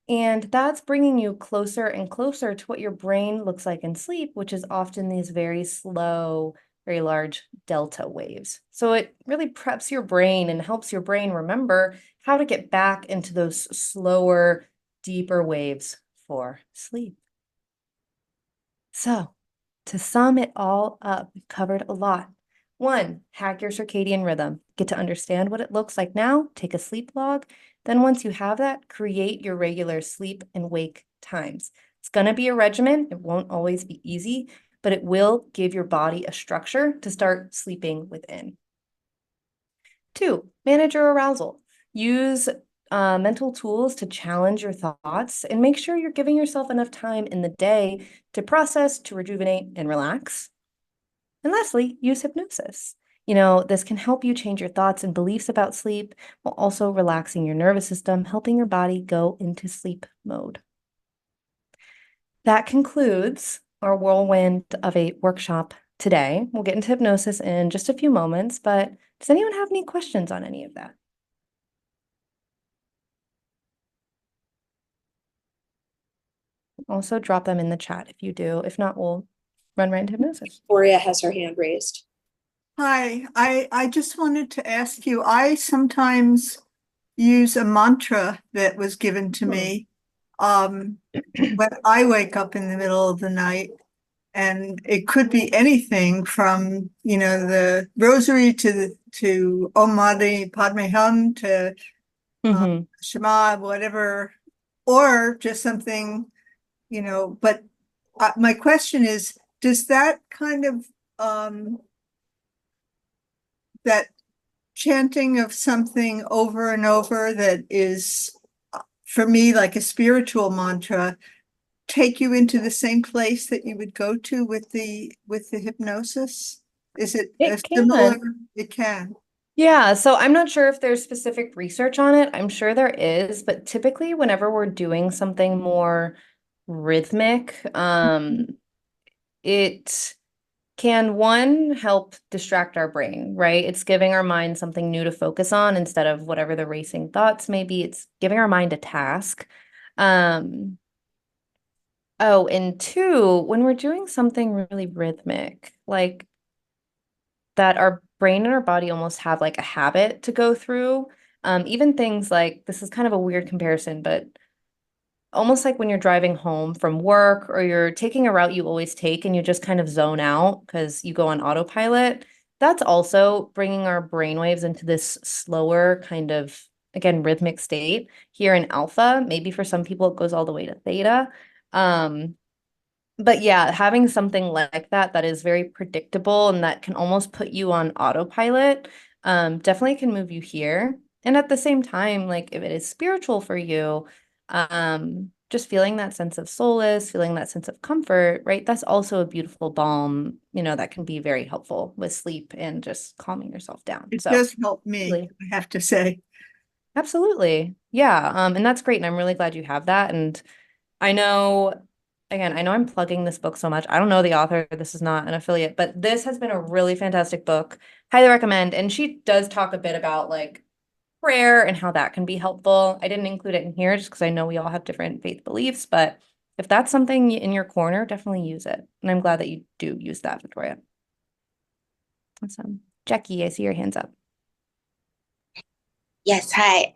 And that's bringing you closer and closer to what your brain looks like in sleep, which is often these very slow, very large delta waves. So it really preps your brain and helps your brain remember how to get back into those slower, deeper waves for sleep. So to sum it all up, we've covered a lot. 1, hack your circadian rhythm. Get to understand what it looks like now, take a sleep log. Then once you have that, create your regular sleep and wake times. It's going to be a regimen. It won't always be easy, but it will give your body a structure to start sleeping within. 2, manage your arousal. Use mental tools to challenge your thoughts and make sure you're giving yourself enough time in the day to process, to rejuvenate, and relax. And lastly, use hypnosis. This can help you change your thoughts and beliefs about sleep while also relaxing your nervous system, helping your body go into sleep mode. That concludes our whirlwind of a workshop today. We'll get into hypnosis in just a few moments, but does anyone have any questions on any of that? Also drop them in the chat if you do. If not, we'll run right into hypnosis. Victoria has her hand raised. Hi, I just wanted to ask you, I sometimes use a mantra that was given to me when I wake up in the middle of the night. And it could be anything from, the rosary to Om Mani Padme Hum to Shema, whatever, or just something, but my question is, does that kind of, that chanting of something over and over that is, for me, like a spiritual mantra, take you into the same place that you would go to with the hypnosis? Is it similar? It can. Yeah, so I'm not sure if there's specific research on it. I'm sure there is, but typically whenever we're doing something more rhythmic, it can, one, help distract our brain, right? It's giving our mind something new to focus on instead of whatever the racing thoughts may be. It's giving our mind a task. Oh, and 2, when we're doing something really rhythmic, like that our brain and our body almost have like a habit to go through. Even things like, this is kind of a weird comparison, but almost like when you're driving home from work or you're taking a route you always take and you just kind of zone out because you go on autopilot. That's also bringing our brainwaves into this slower kind of, again, rhythmic state here in alpha. Maybe for some people it goes all the way to theta. But yeah, having something like that is very predictable and that can almost put you on autopilot, definitely can move you here. And at the same time, like if it is spiritual for you, just feeling that sense of solace, feeling that sense of comfort, right? That's also a beautiful balm, that can be very helpful with sleep and just calming yourself down. It So does help me, really, I have to say. absolutely. Yeah. And that's great. And I'm really glad you have that. And I know, again, I know I'm plugging this book so much. I don't know the author. This is not an affiliate, but this has been a really fantastic book. Highly recommend. And she does talk a bit about like prayer and how that can be helpful. I didn't include it in here just because I know we all have different faith beliefs, but if that's something in your corner, definitely use it. And I'm glad that you do use that, Victoria. Awesome. Jackie, I see your hands up. Yes, hi.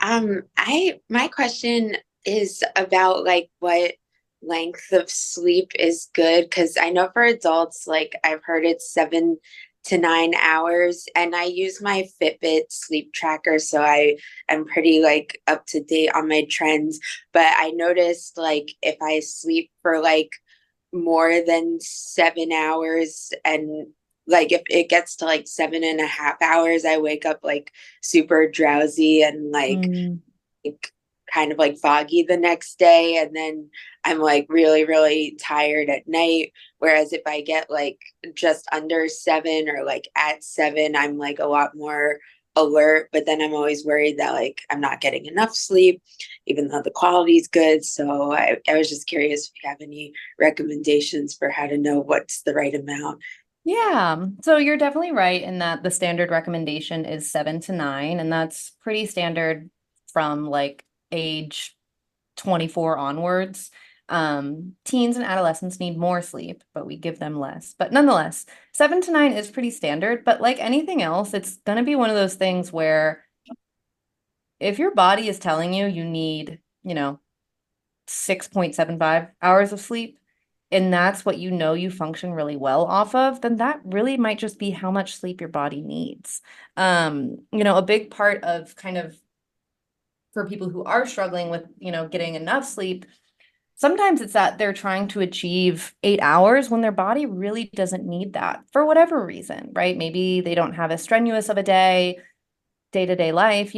My question is about like what length of sleep is good, because I know for adults, like I've heard it's 7 to 9 hours, and I use my Fitbit sleep tracker, so I am pretty like up to date on my trends. But I noticed like if I sleep for like more than 7 hours, and like if it gets to like 7.5 hours, I wake up like super drowsy and like kind of like foggy the next day, and then I'm like really really tired at night. Whereas if I get like just under 7 or like at 7, I'm like a lot more alert, but then I'm always worried that like I'm not getting enough sleep even though the quality is good. So I was just curious if you have any recommendations for how to know what's the right amount. Yeah, so you're definitely right in that the standard recommendation is 7 to 9, and that's pretty standard from like age 24 onwards. Teens and adolescents need more sleep, but we give them less. But nonetheless, 7 to 9 is pretty standard. But like anything else, it's going to be one of those things where if your body is telling you you need, 6.75 hours of sleep, and that's what you function really well off of, then that really might just be how much sleep your body needs. A big part of kind of for people who are struggling with, getting enough sleep, sometimes it's that they're trying to achieve 8 hours when their body really doesn't need that for whatever reason, right? Maybe they don't have as strenuous of a day-to-day life,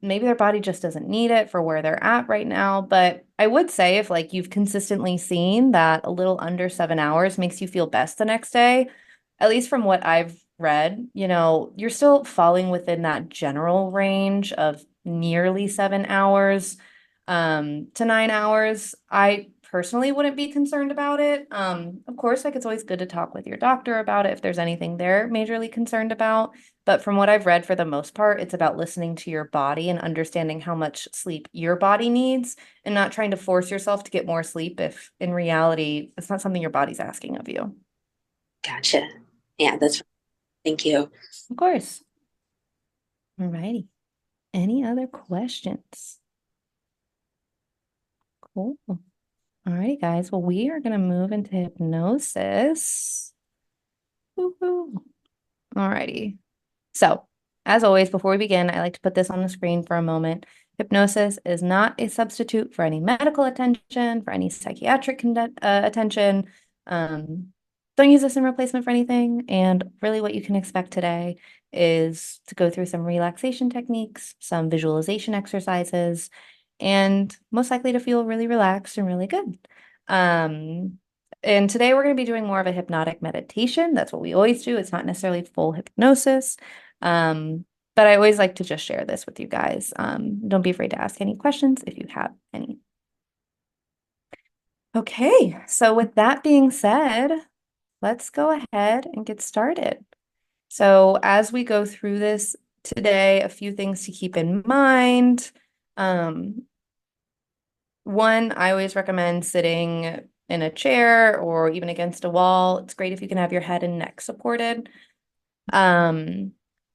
maybe their body just doesn't need it for where they're at right now. But I would say if like you've consistently seen that a little under 7 hours makes you feel best the next day, at least from what I've read, you're still falling within that general range of nearly 7 hours to 9 hours. I personally wouldn't be concerned about it. Of course, like it's always good to talk with your doctor about it if there's anything they're majorly concerned about. But from what I've read, for the most part, it's about listening to your body and understanding how much sleep your body needs and not trying to force yourself to get more sleep if in reality, it's not something your body's asking of you. Gotcha. Yeah, thank you. Of course. All righty. Any other questions? Cool. All righty, guys. Well, we are going to move into hypnosis. Woohoo. All righty. So, as always, before we begin, I like to put this on the screen for a moment. Hypnosis is not a substitute for any medical attention, for any psychiatric attention. Don't use this in replacement for anything. And really what you can expect today is to go through some relaxation techniques, some visualization exercises, and most likely to feel really relaxed and really good. And today we're going to be doing more of a hypnotic meditation. That's what we always do. It's not necessarily full hypnosis. But I always like to just share this with you guys. Don't be afraid to ask any questions if you have any. Okay, so with that being said, let's go ahead and get started. So as we go through this today, a few things to keep in mind. One, I always recommend sitting in a chair or even against a wall. It's great if you can have your head and neck supported.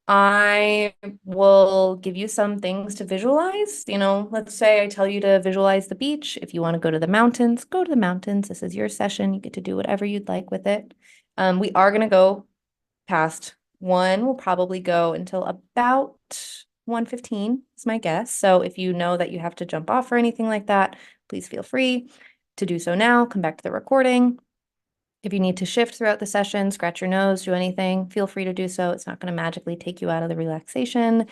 I will give you some things to visualize. Let's say I tell you to visualize the beach. If you want to go to the mountains, go to the mountains. This is your session. You get to do whatever you'd like with it. We are going to go past 1. We'll probably go until about 1:15 is my guess. So if you know that you have to jump off or anything like that, please feel free to do so now. Come back to the recording. If you need to shift throughout the session, scratch your nose, do anything, feel free to do so. It's not going to magically take you out of the relaxation.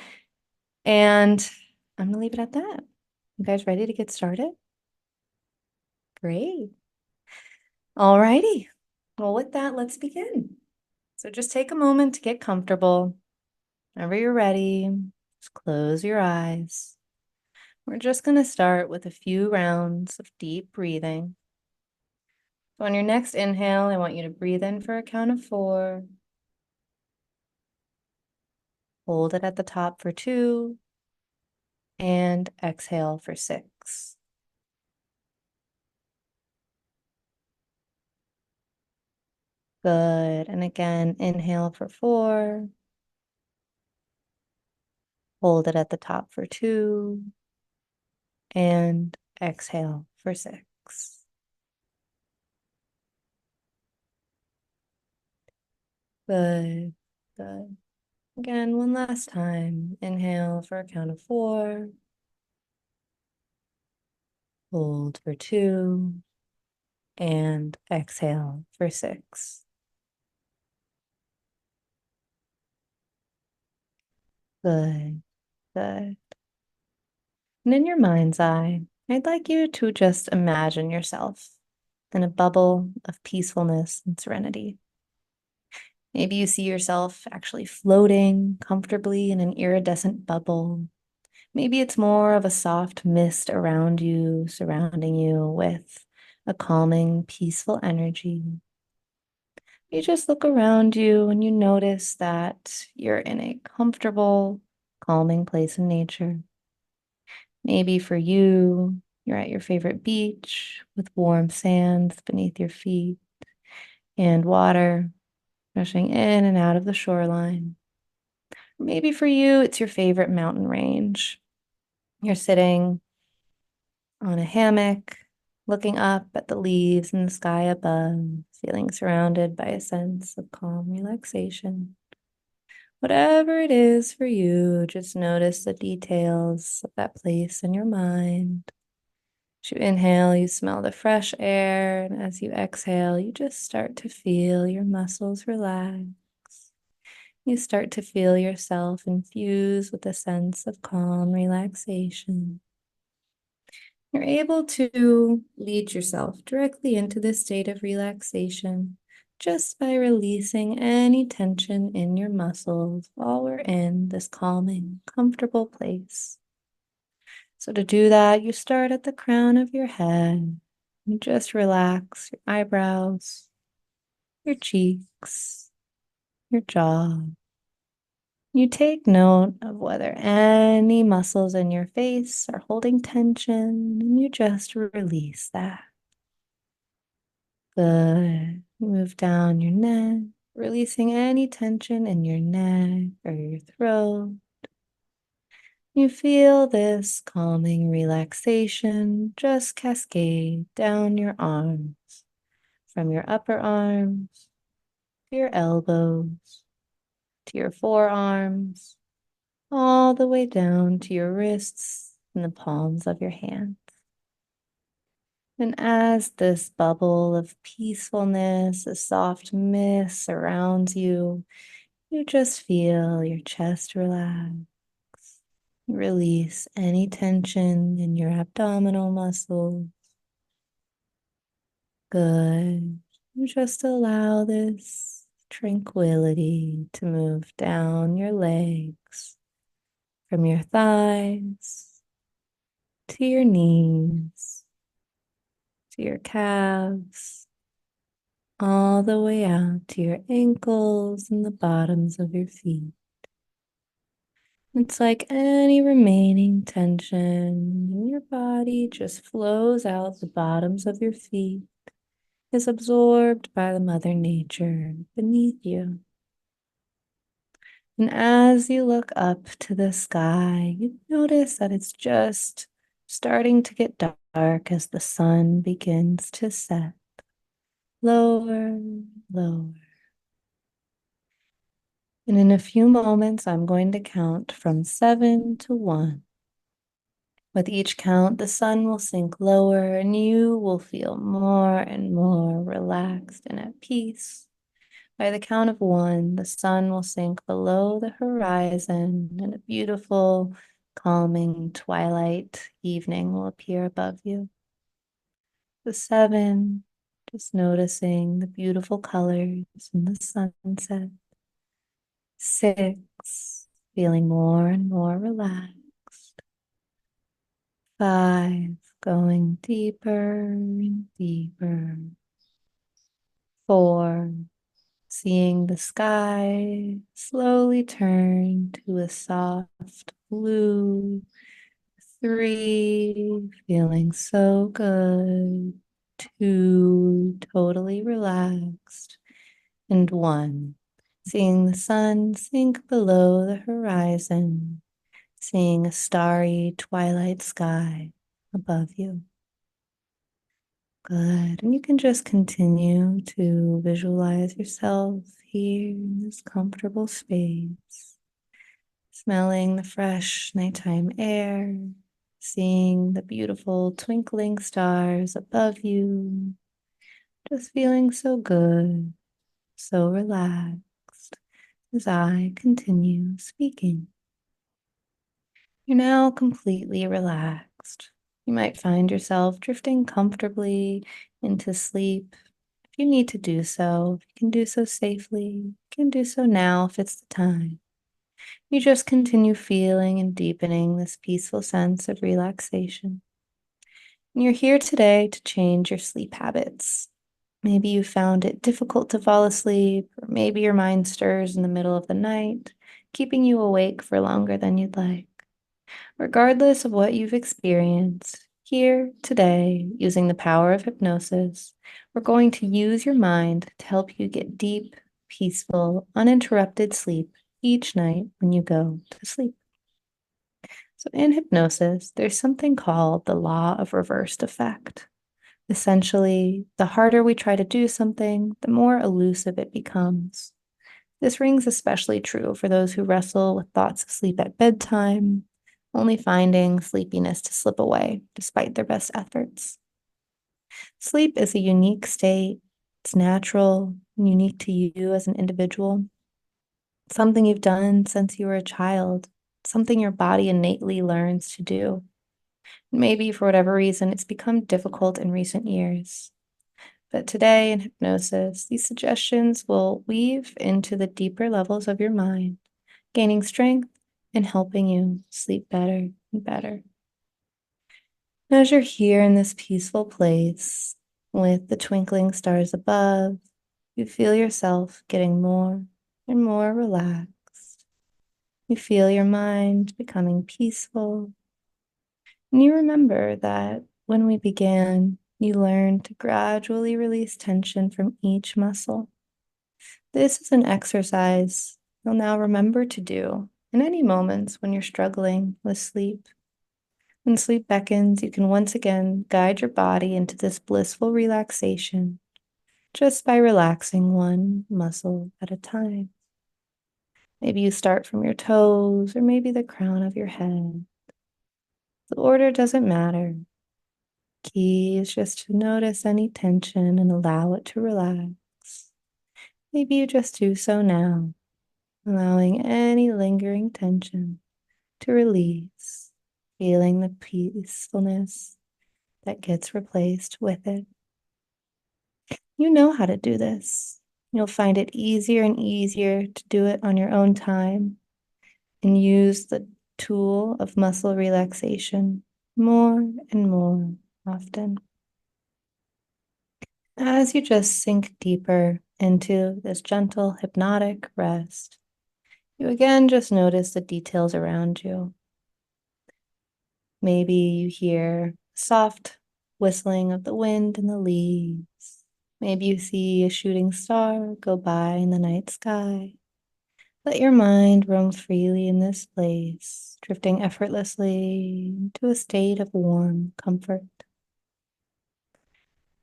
And I'm going to leave it at that. You guys ready to get started? Great. All righty. Well, with that, let's begin. So just take a moment to get comfortable. Whenever you're ready, just close your eyes. We're just going to start with a few rounds of deep breathing. So on your next inhale, I want you to breathe in for a count of 4. Hold it at the top for 2. And exhale for 6. Good. And again, inhale for 4. Hold it at the top for 2. And exhale for 6. Good. Good. Again, one last time. Inhale for a count of 4. Hold for 2. And exhale for 6. Good. Good. And in your mind's eye, I'd like you to just imagine yourself in a bubble of peacefulness and serenity. Maybe you see yourself actually floating comfortably in an iridescent bubble. Maybe it's more of a soft mist around you, surrounding you with a calming, peaceful energy. You just look around you and you notice that you're in a comfortable, calming place in nature. Maybe for you, you're at your favorite beach with warm sands beneath your feet and water rushing in and out of the shoreline. Maybe for you, it's your favorite mountain range. You're sitting on a hammock, looking up at the leaves in the sky above, feeling surrounded by a sense of calm relaxation. Whatever it is for you, just notice the details of that place in your mind. As you inhale, you smell the fresh air, and as you exhale, you just start to feel your muscles relax. You start to feel yourself infused with a sense of calm relaxation. You're able to lead yourself directly into this state of relaxation just by releasing any tension in your muscles while we're in this calming, comfortable place. So to do that, you start at the crown of your head. You just relax your eyebrows, your cheeks, your jaw. You take note of whether any muscles in your face are holding tension, and you just release that. Good. Move down your neck, releasing any tension in your neck or your throat. You feel this calming relaxation just cascade down your arms, from your upper arms to your elbows, to your forearms, all the way down to your wrists and the palms of your hands. And as this bubble of peacefulness, a soft mist surrounds you, you just feel your chest relax. Release any tension in your abdominal muscles. Good. Just allow this tranquility to move down your legs, from your thighs to your knees, to your calves, all the way out to your ankles and the bottoms of your feet. It's like any remaining tension in your body just flows out the bottoms of your feet, is absorbed by the Mother Nature beneath you. And as you look up to the sky, you notice that it's just starting to get dark as the sun begins to set. Lower, lower. And in a few moments, I'm going to count from 7 to 1. With each count, the sun will sink lower and you will feel more and more relaxed and at peace. By the count of 1, the sun will sink below the horizon and a beautiful, calming twilight evening will appear above you. The 7, just noticing the beautiful colors in the sunset. 6, feeling more and more relaxed. 5, going deeper and deeper. 4, seeing the sky slowly turn to a soft blue. 3, feeling so good. 2, totally relaxed. And 1, seeing the sun sink below the horizon, seeing a starry twilight sky above you. Good. And you can just continue to visualize yourself here in this comfortable space, smelling the fresh nighttime air, seeing the beautiful twinkling stars above you, just feeling so good, so relaxed as I continue speaking. You're now completely relaxed. You might find yourself drifting comfortably into sleep. If you need to do so, you can do so safely. You can do so now if it's the time. You just continue feeling and deepening this peaceful sense of relaxation. And you're here today to change your sleep habits. Maybe you found it difficult to fall asleep, or maybe your mind stirs in the middle of the night, keeping you awake for longer than you'd like. Regardless of what you've experienced, here today, using the power of hypnosis, we're going to use your mind to help you get deep, peaceful, uninterrupted sleep each night when you go to sleep. So in hypnosis, there's something called the law of reversed effect. Essentially, the harder we try to do something, the more elusive it becomes. This rings especially true for those who wrestle with thoughts of sleep at bedtime, only finding sleepiness to slip away despite their best efforts. Sleep is a unique state. It's natural and unique to you as an individual. Something you've done since you were a child, something your body innately learns to do. Maybe for whatever reason, it's become difficult in recent years. But today in hypnosis, these suggestions will weave into the deeper levels of your mind, gaining strength and helping you sleep better and better. As you're here in this peaceful place with the twinkling stars above, you feel yourself getting more and more relaxed. You feel your mind becoming peaceful. And you remember that when we began, you learned to gradually release tension from each muscle. This is an exercise you'll now remember to do in any moments when you're struggling with sleep. When sleep beckons, you can once again guide your body into this blissful relaxation just by relaxing one muscle at a time. Maybe you start from your toes or maybe the crown of your head. The order doesn't matter. Key is just to notice any tension and allow it to relax. Maybe you just do so now, allowing any lingering tension to release, feeling the peacefulness that gets replaced with it. You know how to do this. You'll find it easier and easier to do it on your own time and use the tool of muscle relaxation more and more often. As you just sink deeper into this gentle hypnotic rest, you again just notice the details around you. Maybe you hear soft whistling of the wind in the leaves. Maybe you see a shooting star go by in the night sky. Let your mind roam freely in this place, drifting effortlessly into a state of warm comfort.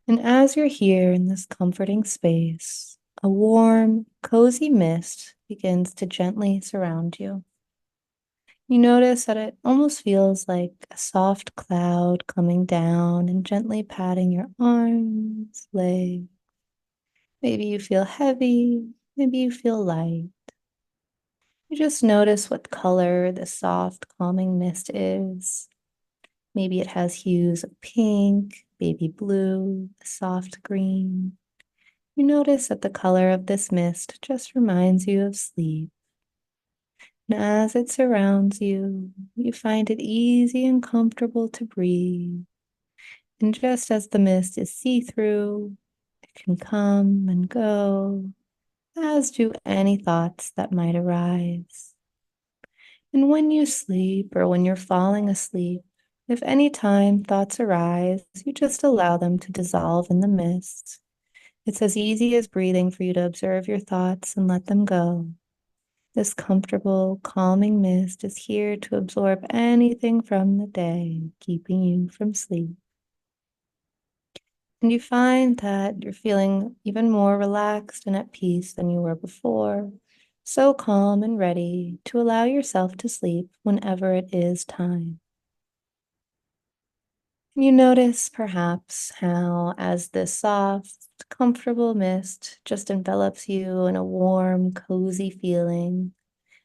And as you're here in this comforting space, a warm, cozy mist begins to gently surround you. You notice that it almost feels like a soft cloud coming down and gently patting your arms, legs. Maybe you feel heavy, maybe you feel light. You just notice what color the soft, calming mist is. Maybe it has hues of pink, baby blue, a soft green. You notice that the color of this mist just reminds you of sleep. And as it surrounds you, you find it easy and comfortable to breathe. And just as the mist is see-through, it can come and go, as do any thoughts that might arise. And when you sleep or when you're falling asleep, if any time thoughts arise, you just allow them to dissolve in the mist. It's as easy as breathing for you to observe your thoughts and let them go. This comfortable, calming mist is here to absorb anything from the day, keeping you from sleep. And you find that you're feeling even more relaxed and at peace than you were before, so calm and ready to allow yourself to sleep whenever it is time. You notice perhaps how, as this soft, comfortable mist just envelops you in a warm, cozy feeling,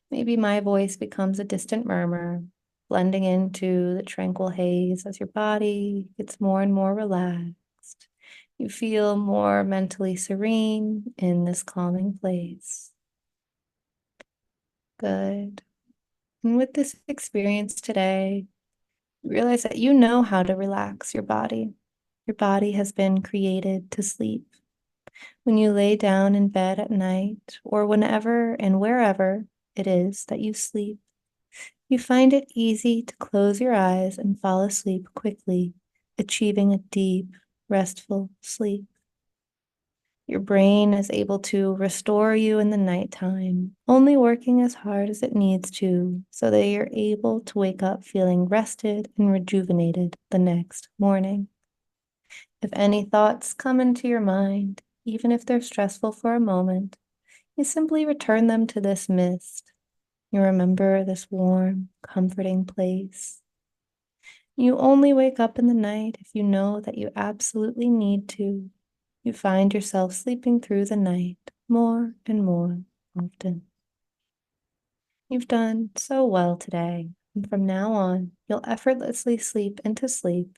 maybe my voice becomes a distant murmur, blending into the tranquil haze as your body gets more and more relaxed. You feel more mentally serene in this calming place. Good. And with this experience today, you realize that you know how to relax your body. Your body has been created to sleep. When you lay down in bed at night, or whenever and wherever it is that you sleep, you find it easy to close your eyes and fall asleep quickly, achieving a deep, restful sleep. Your brain is able to restore you in the nighttime, only working as hard as it needs to so that you're able to wake up feeling rested and rejuvenated the next morning. If any thoughts come into your mind, even if they're stressful for a moment, you simply return them to this mist. You remember this warm, comforting place. You only wake up in the night if you know that you absolutely need to. You find yourself sleeping through the night more and more often. You've done so well today, and from now on, you'll effortlessly sleep into sleep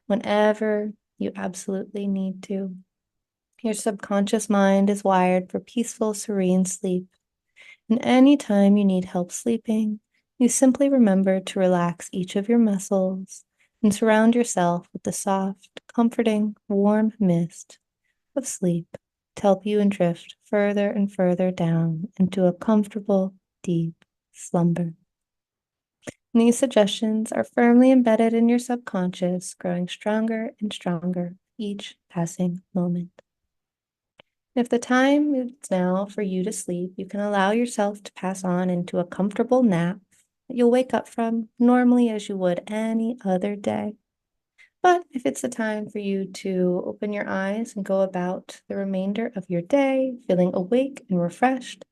whenever you absolutely need to. Your subconscious mind is wired for peaceful, serene sleep. And any time you need help sleeping, you simply remember to relax each of your muscles and surround yourself with the soft, comforting, warm mist of sleep to help you drift further and further down into a comfortable, deep slumber. And these suggestions are firmly embedded in your subconscious, growing stronger and stronger each passing moment. If the time is now for you to sleep, you can allow yourself to pass on into a comfortable nap that you'll wake up from normally as you would any other day. But if it's the time for you to open your eyes and go about the remainder of your day, feeling awake and refreshed,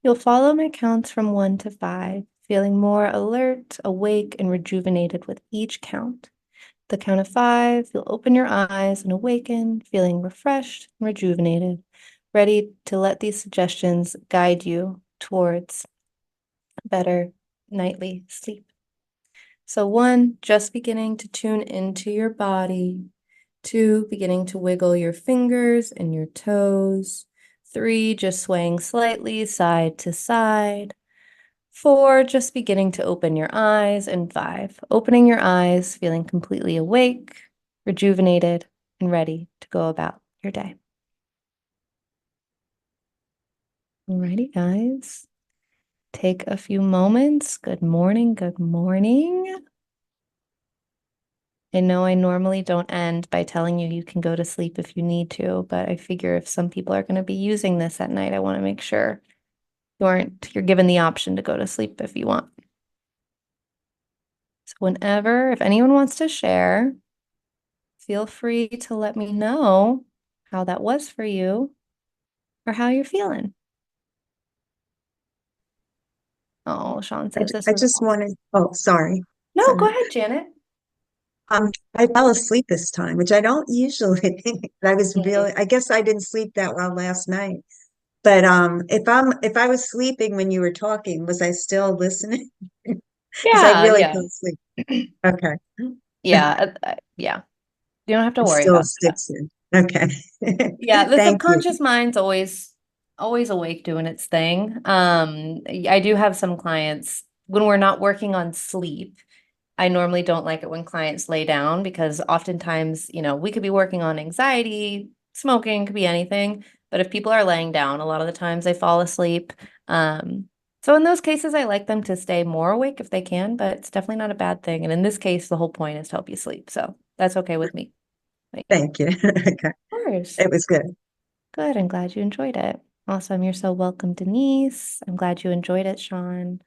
you'll follow my counts from 1 to 5, feeling more alert, awake, and rejuvenated with each count. The count of 5, you'll open your eyes and awaken, feeling refreshed and rejuvenated, ready to let these suggestions guide you towards better nightly sleep. So 1, just beginning to tune into your body. 2, beginning to wiggle your fingers and your toes. 3, just swaying slightly side to side. 4, just beginning to open your eyes. And 5, opening your eyes, feeling completely awake, rejuvenated, and ready to go about your day. Alrighty, guys. Take a few moments. Good morning. Good morning. I know I normally don't end by telling you you can go to sleep if you need to, but I figure if some people are going to be using this at night, I want to make sure you're given the option to go to sleep if you want. So if anyone wants to share, feel free to let me know how that was for you or how you're feeling. Oh, Sean said this I was just wanted, oh, sorry. No, Sorry. go ahead, Janet. I fell asleep this time, which I don't usually. I guess I didn't sleep that well last night. But if I was sleeping when you were talking, was I still listening? Because I really Yeah. fell asleep. Okay. Yeah. Yeah. You don't have to It worry still about that. sticks in. Okay. Yeah, the Thank you. subconscious mind's always awake doing its thing. I do have some clients when we're not working on sleep. I normally don't like it when clients lay down because oftentimes, we could be working on anxiety, smoking, could be anything. But if people are laying down, a lot of the times they fall asleep. So in those cases, I like them to stay more awake if they can, but it's definitely not a bad thing. And in this case, the whole point is to help you sleep. So that's okay with me. But yeah, of Thank you. Okay. course. It was good. Good. I'm glad you enjoyed it. Awesome. You're so welcome, Denise. I'm glad you enjoyed it, Sean.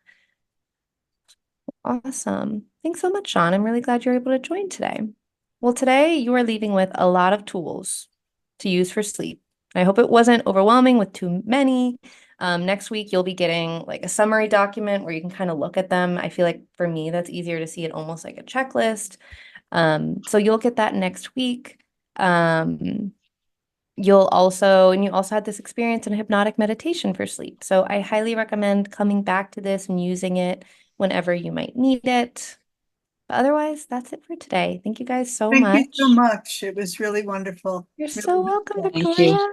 Awesome. Thanks so much, Sean. I'm really glad you're able to join today. Well, today you are leaving with a lot of tools to use for sleep. I hope it wasn't overwhelming with too many. Next week, you'll be getting like a summary document where you can kind of look at them. I feel like for me, that's easier to see it almost like a checklist. So you'll get that next week. You also had this experience in hypnotic meditation for sleep. So I highly recommend coming back to this and using it whenever you might need it. But otherwise, that's it for today. Thank you guys so Thank much. you so much. It was really wonderful. You're Really so welcome, wonderful. Victoria.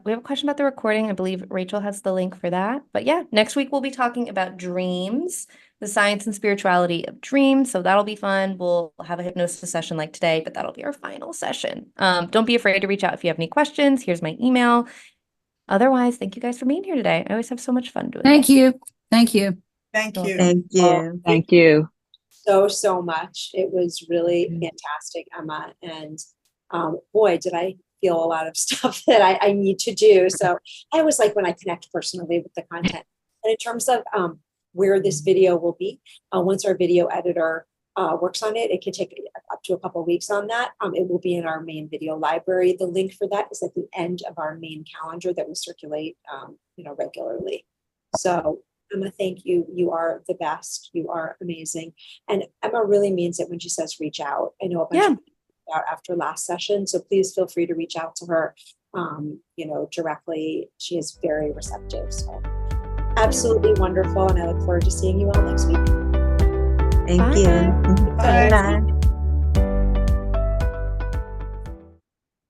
We have a question about the recording. I believe Rachel has the link for that. But yeah, next week we'll be talking about dreams, the science and spirituality of dreams. So that'll be fun. We'll have a hypnosis session like today, but that'll be our final session. Don't be afraid to reach out if you have any questions. Here's my email. Otherwise, thank you guys for being here today. I always have so much fun doing this. Thank you. Thank you. Thank you. Thank you. Thank you. So much. It was really fantastic, Emma. And boy, did I feel a lot of stuff that I need to do. So I always like when I connect personally with the content. And in terms of where this video will be, once our video editor works on it, it can take up to a couple of weeks on that. It will be in our main video library. The link for that is at the end of our main calendar that we circulate regularly. So Emma, thank you. You are the best. You are amazing. And Emma really means it when she says reach out. I know a bunch of people reached out after last session, so please feel free to reach out to her, directly. She is very receptive. So absolutely wonderful. And I look forward to seeing you all next week. Thank you. Bye. Bye.